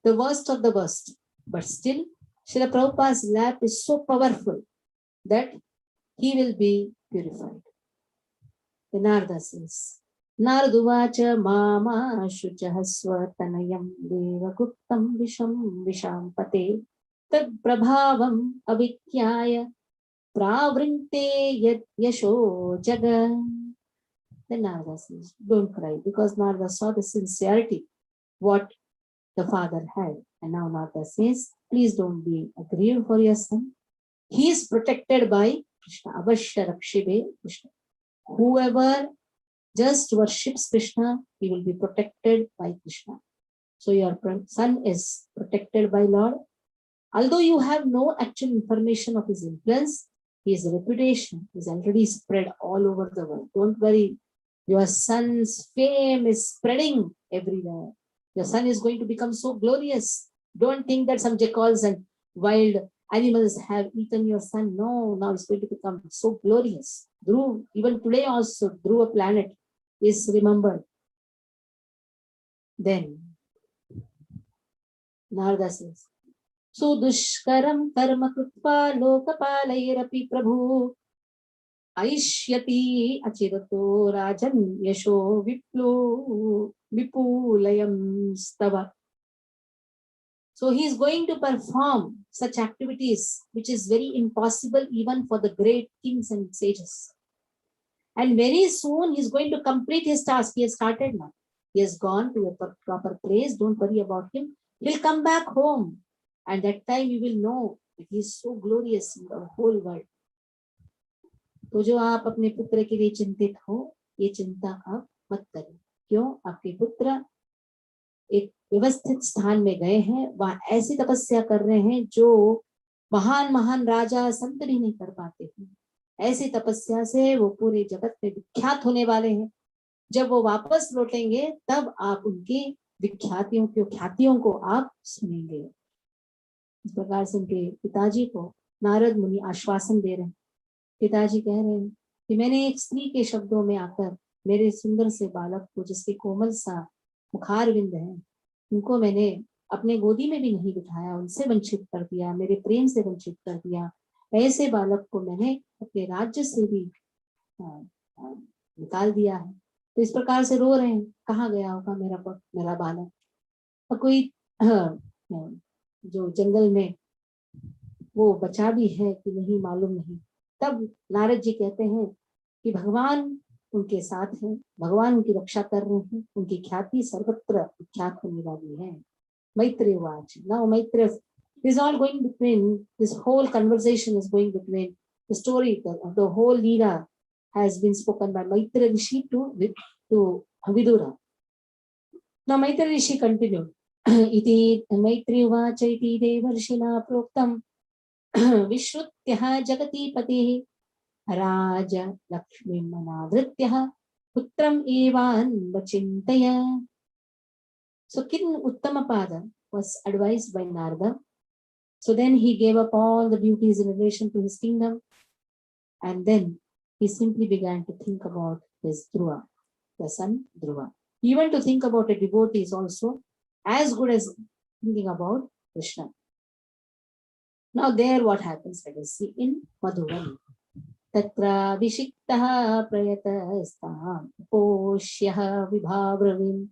the worst of the worst, but still Srila Prabhupada's lap is so powerful that he will be purified. The Narada says, Narduvacha mama shuchah swatanayam devaguptam visham vishampate tad prabhavam avikyaya pravrinte yat yasho jaga. Then Narada says, don't cry, because Narada saw the sincerity what the father had. And now Narada says, please don't be aggrieved for your son. He is protected by Krishna. Avashya Rakshibe Krishna. Whoever just worships Krishna, he will be protected by Krishna. So your son is protected by Lord. Although you have no actual information of his influence, his reputation is already spread all over the world. Don't worry. Your son's fame is spreading everywhere. Your son is going to become so glorious. Don't think that some jackals and wild animals have eaten your son. No, now it's going to become so glorious. Dhruv, even today also, Dhruva planet is remembered. Then, Narada says, so dushkaram karma krutva lokapalairapi prabhu aishyati achirato rajan yasho vipulayam stava. So he is going to perform such activities which is very impossible even for the great kings and sages. And very soon he is going to complete his task. He has started now. He has gone to a proper place. Don't worry about him. He'll come back home. And that time you will know that he is so glorious in the whole world. तो जो आप अपने पुत्र के लिए चिंतित हो, ये चिंता आप मत करें. क्यों? आपके पुत्र एक व्यवस्थित स्थान में गए हैं, वहां ऐसी तपस्या कर रहे हैं जो महान महान राजा संत भी नहीं कर पाते हैं. ऐसी तपस्या से वो पूरे जगत में विख्यात होने वाले हैं. जब वो वापस लौटेंगे तब आप उनकी ख्यातियों को आप सुनेंगे. इस प्रकार से उनके पिताजी को नारद मुनि आश्वासन दे रहे हैं. पिताजी कह रहे हैं कि मैंने एक स्त्री के शब्दों में आकर मेरे सुंदर से बालक को, जिसके कोमल सा मुखार विंद है, उनको मैंने अपने गोदी में भी नहीं बिठाया, उनसे वंचित कर दिया, मेरे प्रेम से वंचित कर दिया. ऐसे बालक को मैंने अपने राज्य से भी निकाल दिया है. तो इस प्रकार से रो रहे हैं, कहाँ गया होगा मेरा बालक. और कोई जो जंगल में वो बचा भी है कि नहीं मालूम नहीं. तब नारद जी कहते हैं कि भगवान उनके साथ हैं, भगवान उनकी रक्षा कर रहे हैं, उनकी ख्याति सर्वत्र विख्यात होने वाली है. Maitreya watch. Now Maitreya is all going between, this whole conversation is going between the story of the whole Leela has been spoken by Maitreya Rishi to Vidura. Now Maitreya Rishi continued. Iti Maitreya vacha iti devarshina proktam Vishrutyah jagati patihi Raja Lakshmi manavrityah putram evan vachintaya. So King Uttamapada was advised by Narada. So then he gave up all the duties in relation to his kingdom, and then he simply began to think about his Dhruva, the son Dhruva. Even to think about a devotee is also as good as thinking about Krishna. Now there what happens, let us see in Madhuvan. Tatra vishiktah prayatastha poshyah vibhavravim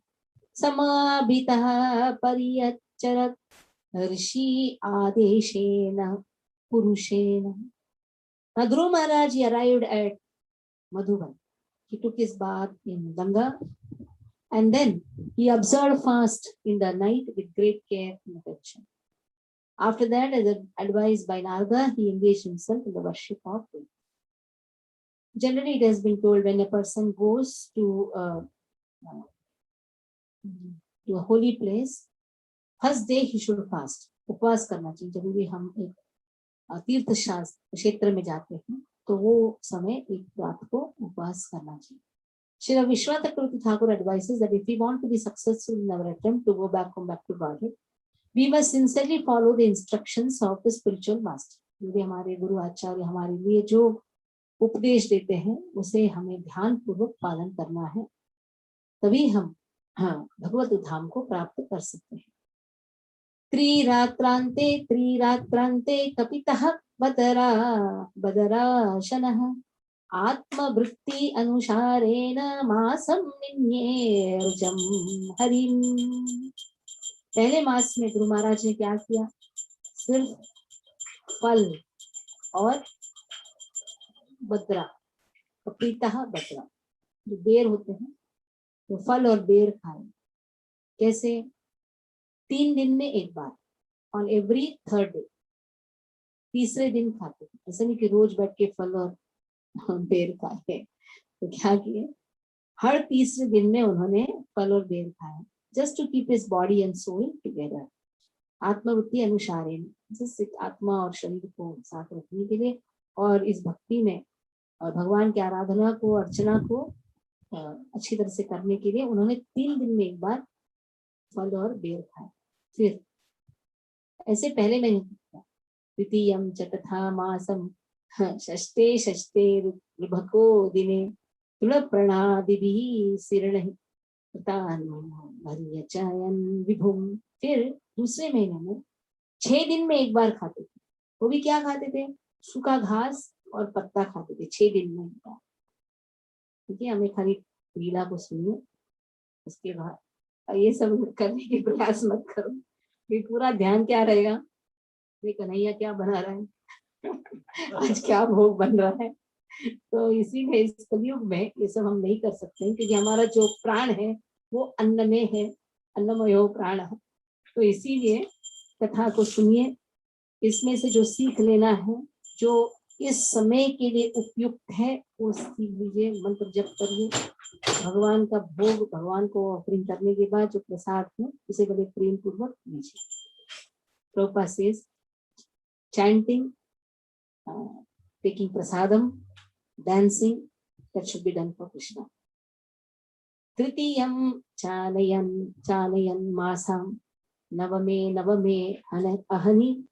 samabhitah paryacharat rishi adeshena purushena. Now Dhruv Maharaj, he arrived at Madhuban. He took his bath in Ganga and then he observed fast in the night with great care and attention. After that, as advised by Narada, he engaged himself in the worship of Devi. Generally, it has been told when a person goes to a holy place, first day he should fast. उपवास करना चाहिए. जब भी हम एक तीर्थ शास्त्र क्षेत्र में जाते हैं तो वो समय एक रात को उपवास करना चाहिए. Shri Vishwakarma Thakur advises that if we want to be successful in our attempt to go back to Godhead, we must sincerely follow the instructions of the spiritual master. यदि हमारे गुरु आचार्य हमारे लिए जो उपदेश देते हैं उसे हमें ध्यान पूर्वक पालन करना है, तभी हम भगवत धाम को प्राप्त कर सकते हैं. त्रिरात्रांते कपितः बदराशनः आत्मवृत्ति अनुसारेण मासं निन्ये रुजं हरिम. पहले मास में गुरु महाराज ने क्या किया? सिर्फ फल और बदरा, कपितः बदरा, जो बेर होते हैं तो फल और बेर खाए. कैसे? 3 दिन में एक बार, ऑन एवरी थर्ड डे, तीसरे दिन खाते थे. ऐसा नहीं कि रोज बैठ के फल और बेर खाए. तो क्या किए? हर तीसरे दिन में उन्होंने फल और बेर खाए, just to keep his body and soul together. आत्मवृत्ति अनुसार, जिस आत्मा और शरीर को साथ रखने के लिए और इस भक्ति में और भगवान की आराधना को, अर्चना को अच्छी तरह से करने के लिए उन्होंने 3 दिन में एक बार फल और बेर खाए. फिर ऐसे पहले मैंने किया. द्वितीयम चतथा मासम षष्ठे ऋभको दिने तुल प्रणादिभिः सिरणहि विभुम. फिर दूसरे महीने में 6 दिन में एक बार खाते थे. वो भी क्या खाते थे? सूखा घास और पत्ता खाते थे 6 दिन में एक बार. ठीक है, हमें खाली लीला को सुनिए, उसके बाद ये सब करने की प्रयास मत करो. ये पूरा ध्यान क्या रहेगा? ये कन्हैया क्या बना रहा है, आज क्या भोग बन रहा है. तो इसीलिए इस कलयुग में ये सब हम नहीं कर सकते, क्योंकि हमारा जो प्राण है वो अन्न में है, अन्नमयो प्राण. तो इसीलिए कथा को सुनिए, इसमें से जो सीख लेना है, जो इस समय के लिए उपयुक्त है, वो सीख लीजिए. मंत्र जप करिए, भगवान का भोग, भगवान को ऑफरिंग करने के बाद जो प्रसाद है उसे बड़े प्रेम पूर्वक लीजिए. Prabhupada says chanting, taking prasadam, dancing, that should be done for Krishna. Tritiyam chalayan masam navame ahani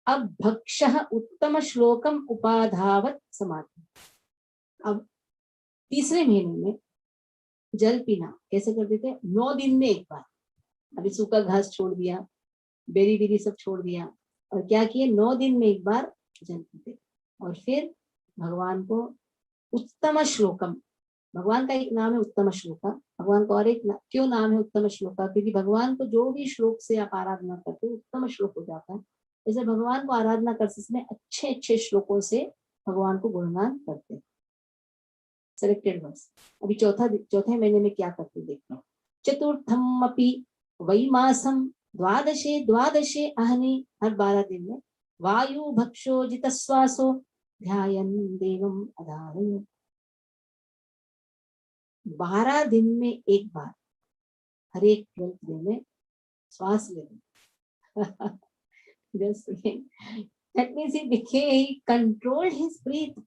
abhakshah uttama shlokam upadhavat samadhi. अब तीसरे महीने में जल पीना कैसे करते थे? 9 दिन में एक बार. अभी सूखा घास छोड़ दिया, बेरी बेरी सब छोड़ दिया, और क्या किए? 9 दिन में एक बार जल पीते. और फिर भगवान को उत्तम श्लोकम, भगवान का एक नाम है उत्तम श्लोका. भगवान का और एक क्यों नाम है उत्तम श्लोका? क्योंकि भगवान को जो भी श्लोक से आप आराधना करते हो उत्तम श्लोक हो जाता है. जैसे भगवान को आराधना करते समय अच्छे अच्छे श्लोकों से भगवान को गुणगान करते हैं. Selected verse. अभी चौथे महीने में क्या करते देखते हैं. चतुर्थम अपि वैमासम द्वादशे अहनि, हर 12 दिन में वायु भक्षो जितश्वासो ध्यायन् देवम अधारय. 12 दिन में एक बार हर एक 12th डे में श्वास लेना. That means he controlled his breath.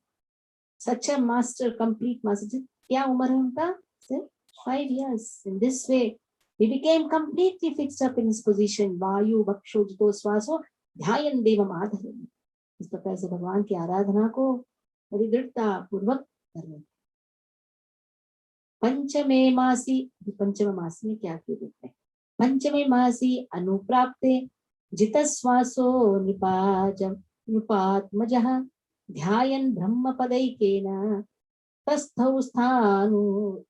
Such a master, complete master. क्या उम्र है उनका? Sirs 5 years. In this way he became completely fixed up in his position. वायु भक्षो जितो श्वासो ध्यायन् देवम आधारय. इस प्रकार से भगवान की आराधना को बड़ी दृढ़ता पूर्वक करना. पंचमे मासी में क्या किए देखते हैं. पंचमे मासी अनुप्राप्ते जितश्वासो निपात्मजः ध्यायन् ब्रह्मपदैकेन तस्थौ स्थानु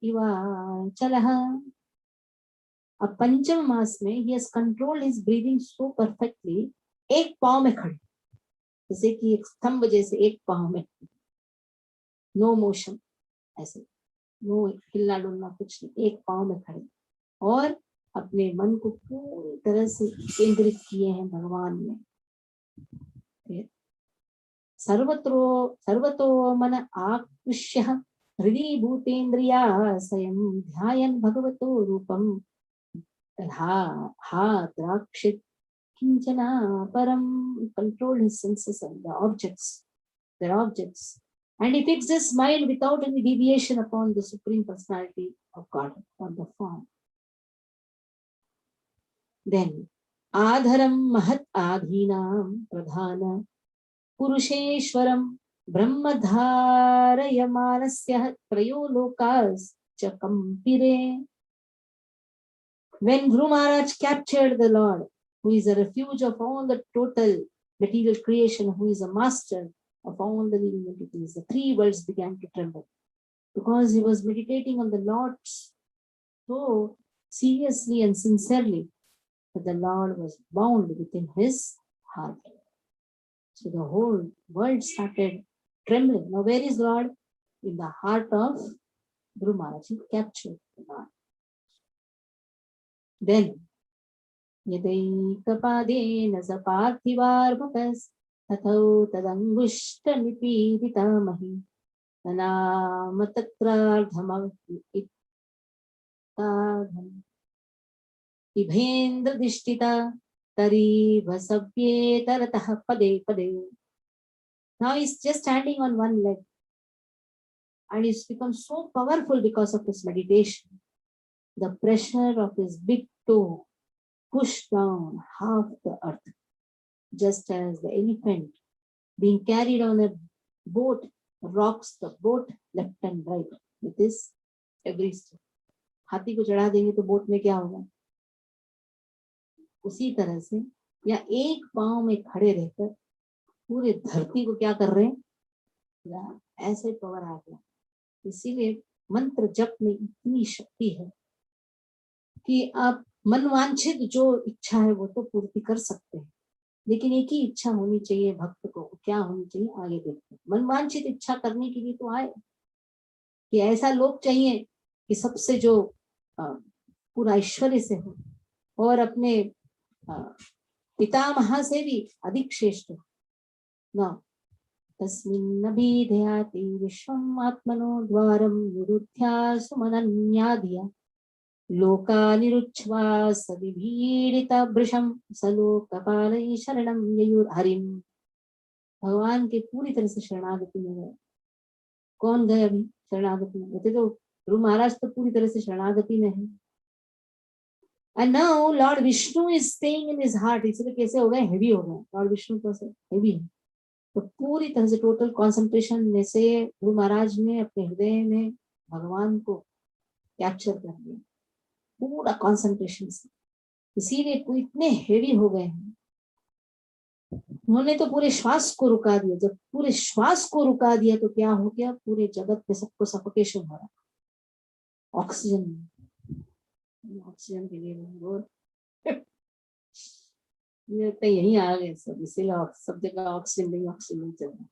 इवाचलः. अब पंचम मास में he has controlled his breathing so perfectly. एक पाँव में खड़े, जैसे कि एक स्तंभ जैसे एक पाँव में नो मोशन, ऐसे नो हिलना डुलना कुछ नहीं, एक पाँव में खड़े और अपने मन को पूरी तरह से केंद्रित किए हैं भगवान में। फिर सर्वतो मन आकृष्य हृदि भूतेन्द्रिया स्वयं ध्यायन् भगवतो रूपम हा द्राक्षित किंचना परम, controlled his senses and the objects, their objects, and he fixed his mind without any deviation upon the supreme personality of God or the form. Then adharam mahat adhinam pradhana purusheshwaram brahmadharayamanasya prayo lokas chakampire. When Guru Maharaj captured the Lord, who is a refuge of all the total material creation, who is a master of all the living entities, the three worlds began to tremble because he was meditating on the Lord so seriously and sincerely that the Lord was bound within his heart. So the whole world started trembling. Now where is Lord? In the heart of Guru Maharaj. He captured the Lord. Then यदैकपादेन स पार्थिवार्भकस् तथौ तदङ्गुष्ठनिपीडितमहि तनाम तत्रार्धमवित्ताधम् इभेन्द्रदिष्टिता तरीभसव्येतरतः पदे पदे. Now he's just standing on one leg and he's become so powerful because of his meditation. The pressure of his big toe pushed down half the earth, just as the elephant being carried on a boat rocks the boat left and right with his every step. हाथी को चढ़ा देंगे तो boat में क्या होगा? उसी तरह से या एक पांव में खड़े रहकर पूरे धरती को क्या कर रहे हैं? ऐसे पावर आ गया. इसीलिए मंत्र जप में इतनी शक्ति है कि आप मनवांछित जो इच्छा है वो तो पूर्ति कर सकते हैं, लेकिन एक ही इच्छा होनी चाहिए भक्त को. क्या होनी चाहिए? आगे देखते हैं. मनवांछित इच्छा करने के लिए तो आए कि ऐसा लोग चाहिए कि सबसे जो पूरा ऐश्वर्य से हो और अपने पितामह से भी अधिक श्रेष्ठ हो. न तस्मिन्नभिधेयाति विश्वम् आत्मनो द्वारं निरुध्या सुमनन्याधिया लोकानिरुच्छ्वा सविभीडितभृशं सलोकपालै शरणं ययुर्हरिं. भगवान के पूरी तरह से शरणागति में गए. कौन गए अभी शरणागति में? कहते तो गुरु महाराज तो पूरी तरह से शरणागति में है. And now Lord Vishnu is staying in his heart. इसलिए कैसे हो गए? हेवी हो गए. लॉर्ड विष्णु तो हेवी है, तो पूरी तरह से टोटल कंसंट्रेशन में से गुरु महाराज ने अपने हृदय में भगवान को कैप्चर कर लिया पूरा कंसंट्रेशन से. इसीलिए वो इतने हेवी हो गए हैं. उन्होंने तो पूरे श्वास को रुका दिया. जब पूरे श्वास को रुका दिया तो क्या हो गया? पूरे जगत में सबको सफोकेशन हो रहा. ऑक्सीजन के लिए यही आ गए सब. इसीलिए सब जगह ऑक्सीजन चल रहा.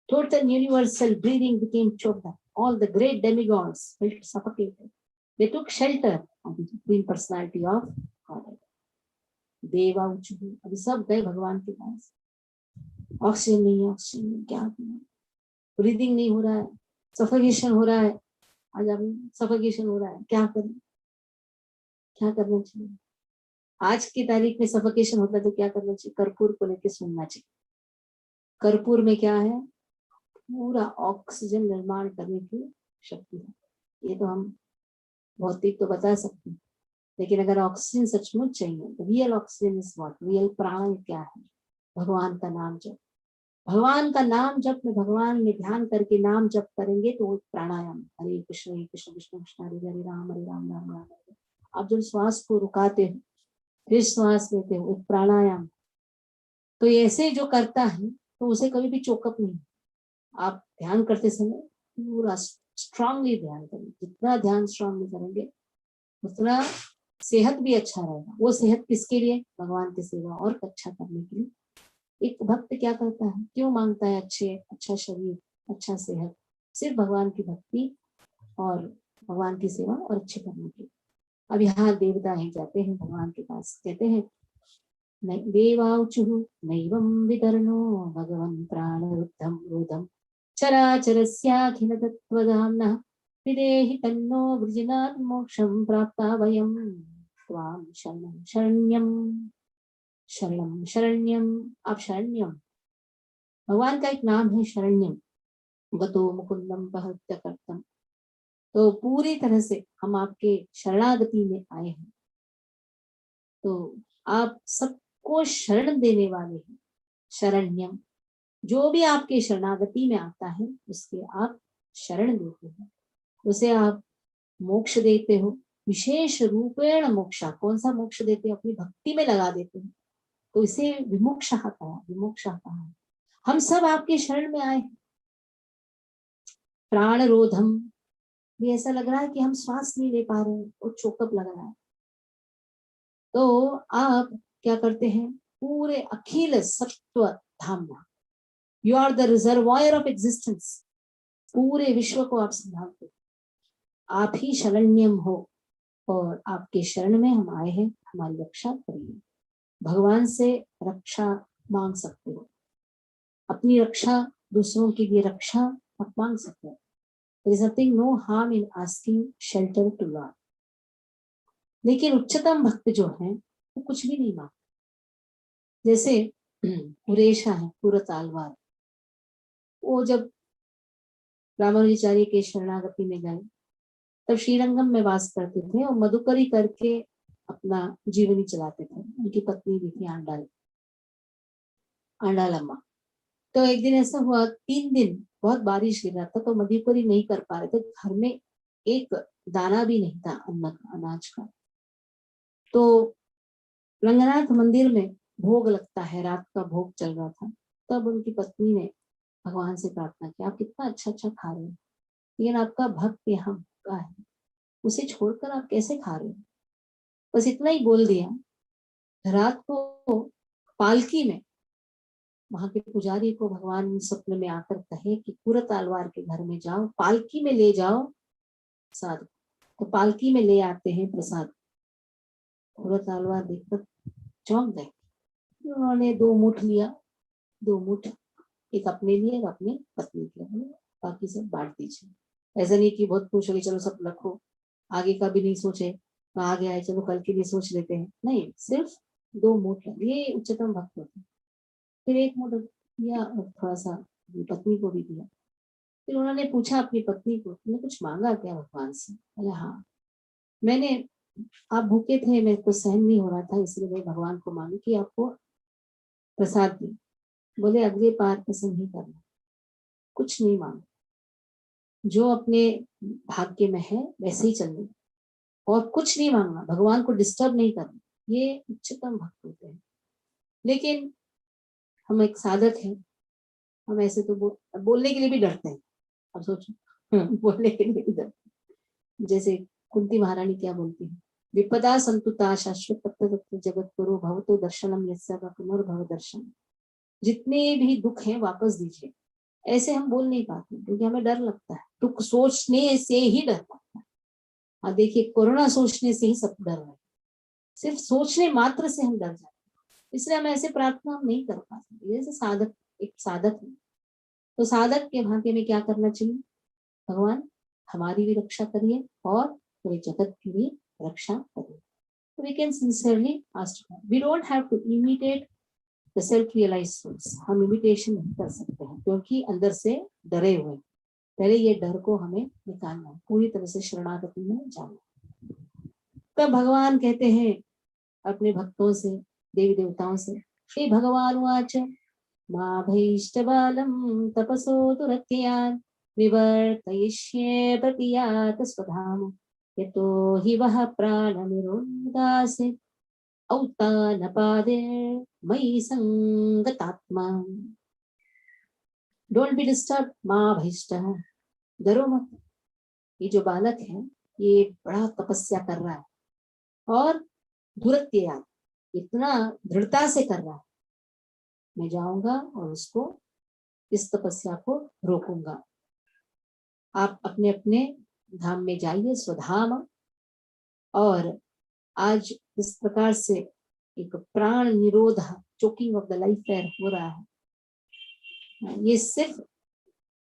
Total universal breathing became choked up. All the great demigods felt suffocated. They took shelter of the supreme personality of God. देवा उच्च अभी सब गए भगवान के पास. ऑक्सीजन नहीं, क्या ब्रीदिंग नहीं हो रहा है, सफोकेशन हो रहा है. आज अभी सफोकेशन हो रहा है. क्या करें? क्या करना चाहिए? आज की तारीख में सफोकेशन होता है तो क्या करना चाहिए? कर्पूर को लेके सुनना चाहिए. कर्पूर में क्या है? पूरा ऑक्सीजन निर्माण करने की शक्ति है. ये तो हम भौतिक तो बता सकते हैं, लेकिन अगर ऑक्सीजन सचमुच चाहिए तो real oxygen is what? Real प्राण क्या है? भगवान का नाम जप. भगवान का नाम जप में भगवान में ध्यान करके नाम जप करेंगे तो वो प्राणायाम. हरे कृष्ण कृष्ण कृष्ण हरे हरे राम राम राम हरे. आप जब श्वास को रुकाते हो फिर श्वास लेते हो, एक प्राणायाम. तो ऐसे जो करता है तो उसे कभी भी चोकअप नहीं. आप ध्यान करते समय पूरा स्ट्रांगली ध्यान करें. जितना ध्यान स्ट्रांगली करेंगे उतना सेहत भी अच्छा रहेगा. वो सेहत किसके लिए? भगवान की सेवा और अच्छा करने के लिए. एक भक्त क्या करता है? क्यों मांगता है अच्छा शरीर, अच्छा सेहत? सिर्फ भगवान की भक्ति और भगवान की सेवा और अच्छे कर्मों की। अब यहाँ देवता ही जाते हैं भगवान के पास, कहते हैं देवाउचुः नैवं वितरणो भगवन् प्राणरुद्धं रुदं चराचरस्याखिल तत्त्वधाम्नः विदेहि तन्नो वृजिनात् मोक्षं प्राप्ता वयं त्वां शरणं शरण्यं शरणं शरण्यम। आप शरण्यम, भगवान का एक नाम है शरण्यम, गतो मुकुंदम बहत्य कर्तम। तो पूरी तरह से हम आपके शरणागति में आए हैं, तो आप सबको शरण देने वाले हैं। शरण्यम, जो भी आपके शरणागति में आता है उसके आप शरण देते हैं, उसे आप मोक्ष देते हो। विशेष रूपेण मोक्षा, कौन सा मोक्ष देते हैं? अपनी भक्ति में लगा देते हैं, तो इसे विमोक्षा कहा, विमोक्षा कहा। हम सब आपके शरण में आए हैं। प्राण रोधम, भी ऐसा लग रहा है कि हम श्वास नहीं ले पा रहे हैं और चोकअप लग रहा है, तो आप क्या करते हैं? पूरे अखिल सत्व धामना, you are the reservoir of existence, पूरे विश्व को आप संभालते, आप ही शरण्यम हो और आपके शरण में हम आए हैं, हमारी रक्षा करिए। भगवान से रक्षा मांग सकते हो, अपनी रक्षा, दूसरों की भी रक्षा आप मांग सकते हो। There is nothing, no harm in asking shelter to Lord. लेकिन उच्चतम भक्त जो है वो कुछ भी नहीं मांगते। जैसे पुरेशा है, पुरतालवार, वो जब रामानुजाचार्य के शरणागति में गए तब श्रीरंगम में वास करते थे और मधुकरी करके अपना जीवनी चलाते थे। उनकी पत्नी भी थी आंडालम्मा। तो एक दिन ऐसा हुआ, 3 दिन बहुत बारिश गिर रहा था, तो मधुकरी नहीं कर पा रहे थे, घर में एक दाना भी नहीं था अन्न का, अनाज का। तो रंगनाथ मंदिर में भोग लगता है, रात का भोग चल रहा था। तब उनकी पत्नी ने भगवान से प्रार्थना की, आप कितना अच्छा अच्छा खा रहे हैं, लेकिन आपका भक्त यहाँ भूखा है, उसे छोड़कर आप कैसे खा रहे हो? बस इतना ही बोल दिया। रात को पालकी में वहां के पुजारी को भगवान स्वप्न में आकर कहे कि पूरा तालवार के घर में जाओ, पालकी में ले जाओ प्रसाद। तो पालकी में ले आते हैं प्रसाद। पूरा तालवार देखकर चौंक गए। उन्होंने 2 मुठ लिया, 2 मुठ, एक अपने लिए, एक अपने पत्नी के लिए, बाकी सब बांट दीजिए। ऐसा नहीं कि बहुत खुश हो चलो सब रखो, आगे का भी नहीं सोचे, आ गया है चलो कल के लिए सोच लेते हैं, नहीं, सिर्फ 2 मुठ। ये उच्चतम भक्त होते हैं। फिर 1 मुठ दिया और थोड़ा सा पत्नी को भी दिया। फिर उन्होंने पूछा अपनी पत्नी को, तुमने कुछ मांगा क्या भगवान से? बोले हाँ, मैंने, आप भूखे थे, मेरे को सहन नहीं हो रहा था, इसलिए मैं भगवान को मांगी कि आपको प्रसाद दी। बोले अगले बार ऐसा नहीं करना, कुछ नहीं मांगा, जो अपने भाग्य में है वैसे ही चलना और कुछ नहीं मांगना, भगवान को डिस्टर्ब नहीं करना। ये उच्चतम भक्त होते हैं। लेकिन हम एक साधक हैं, हम ऐसे तो बोलने के लिए भी डरते हैं। अब सोचो, बोलने के लिए भी डरते हैं। जैसे कुंती महारानी क्या बोलती है, विपदा संतुता शाश्वत तत्व जगत गुरु भवतो दर्शनम यस्या पुनर्भव दर्शन। जितने भी दुख हैं वापस दीजिए। ऐसे हम बोल नहीं पाते क्योंकि हमें डर लगता है, दुख सोचने से ही डर लगता है। हाँ देखिए, कोरोना सोचने से ही सब डर रहे हैं, सिर्फ सोचने मात्र से हम डर जाते हैं, इसलिए हम ऐसे प्रार्थना हम नहीं कर पाते। जैसे साधक, एक साधक है, तो साधक के भाग्य में क्या करना चाहिए? भगवान हमारी भी रक्षा करिए और पूरे जगत की भी रक्षा करिए। We can sincerely ask God. We don't have to imitate the self-realized souls. हम इमिटेशन नहीं कर सकते हैं क्योंकि अंदर से डरे हुए। पहले ये डर को हमें निकालना है, पूरी तरह से शरणागति में जाना। तब भगवान कहते हैं अपने भक्तों से, देवी देवताओं से, हे भगवान वाच मां भैष्टबालम तपसो दुरत्यान विवर्तयिष्ये प्रतियात स्वधाम यतो हि वह प्राणनिरोधासे औतानपादे मयि संगतात्मा। डोंट बी डिस्टर्ब मां भैष्ट, डरो मत। ये जो बालक है ये बड़ा तपस्या कर रहा है और दुरत्या, इतना दृढ़ता से कर रहा है, मैं जाऊंगा और उसको इस तपस्या को रोकूंगा। आप अपने अपने धाम में जाइए, स्वधाम। और आज इस प्रकार से एक प्राण निरोध, choking of the life air हो रहा है, ये सिर्फ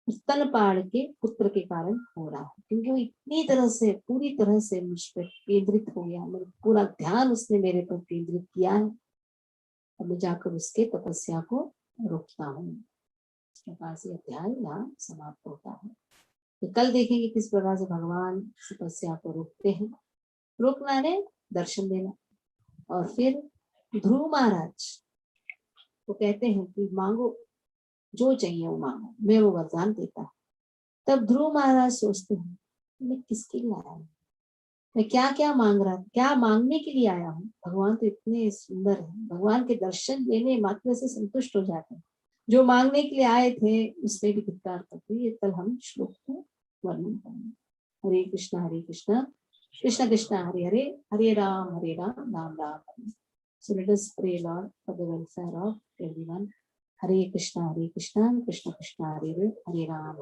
स्तनपान के पुत्र के कारण हो रहा है, क्योंकि वो इतनी तरह से पूरी तरह से मुझ पर केंद्रित हो गया, मेरा पूरा ध्यान उसने मेरे पर केंद्रित किया है। अब मैं जाकर उसके तपस्या को रोकता हूँ। इस प्रकार से अध्याय यहाँ समाप्त होता है। तो कल देखेंगे किस प्रकार से भगवान तपस्या को रोकते हैं। रोकना ने दर्शन देना। और फिर ध्रुव महाराज वो कहते हैं कि मांगो, जो चाहिए वो मांगो, मैं वो वरदान देता। तब ध्रुव महाराज सोचते हैं, मैं किसके लिए आया हूँ, मैं क्या क्या मांग रहा, क्या मांगने के लिए आया हूँ। भगवान तो इतने सुंदर है, भगवान के दर्शन लेने मात्र से संतुष्ट हो जाते हैं। जो मांगने के लिए आए थे उसमें भी धिक्कार करते। ये कल हम श्लोक को वर्णन करेंगे। हरे कृष्णा कृष्ण कृष्ण हरे हरे, हरे राम राम राम हरे। So let us pray, Lord, for the welfare of everyone. Hare Krishna, Krishna Krishna Hare Hare, Hare Ram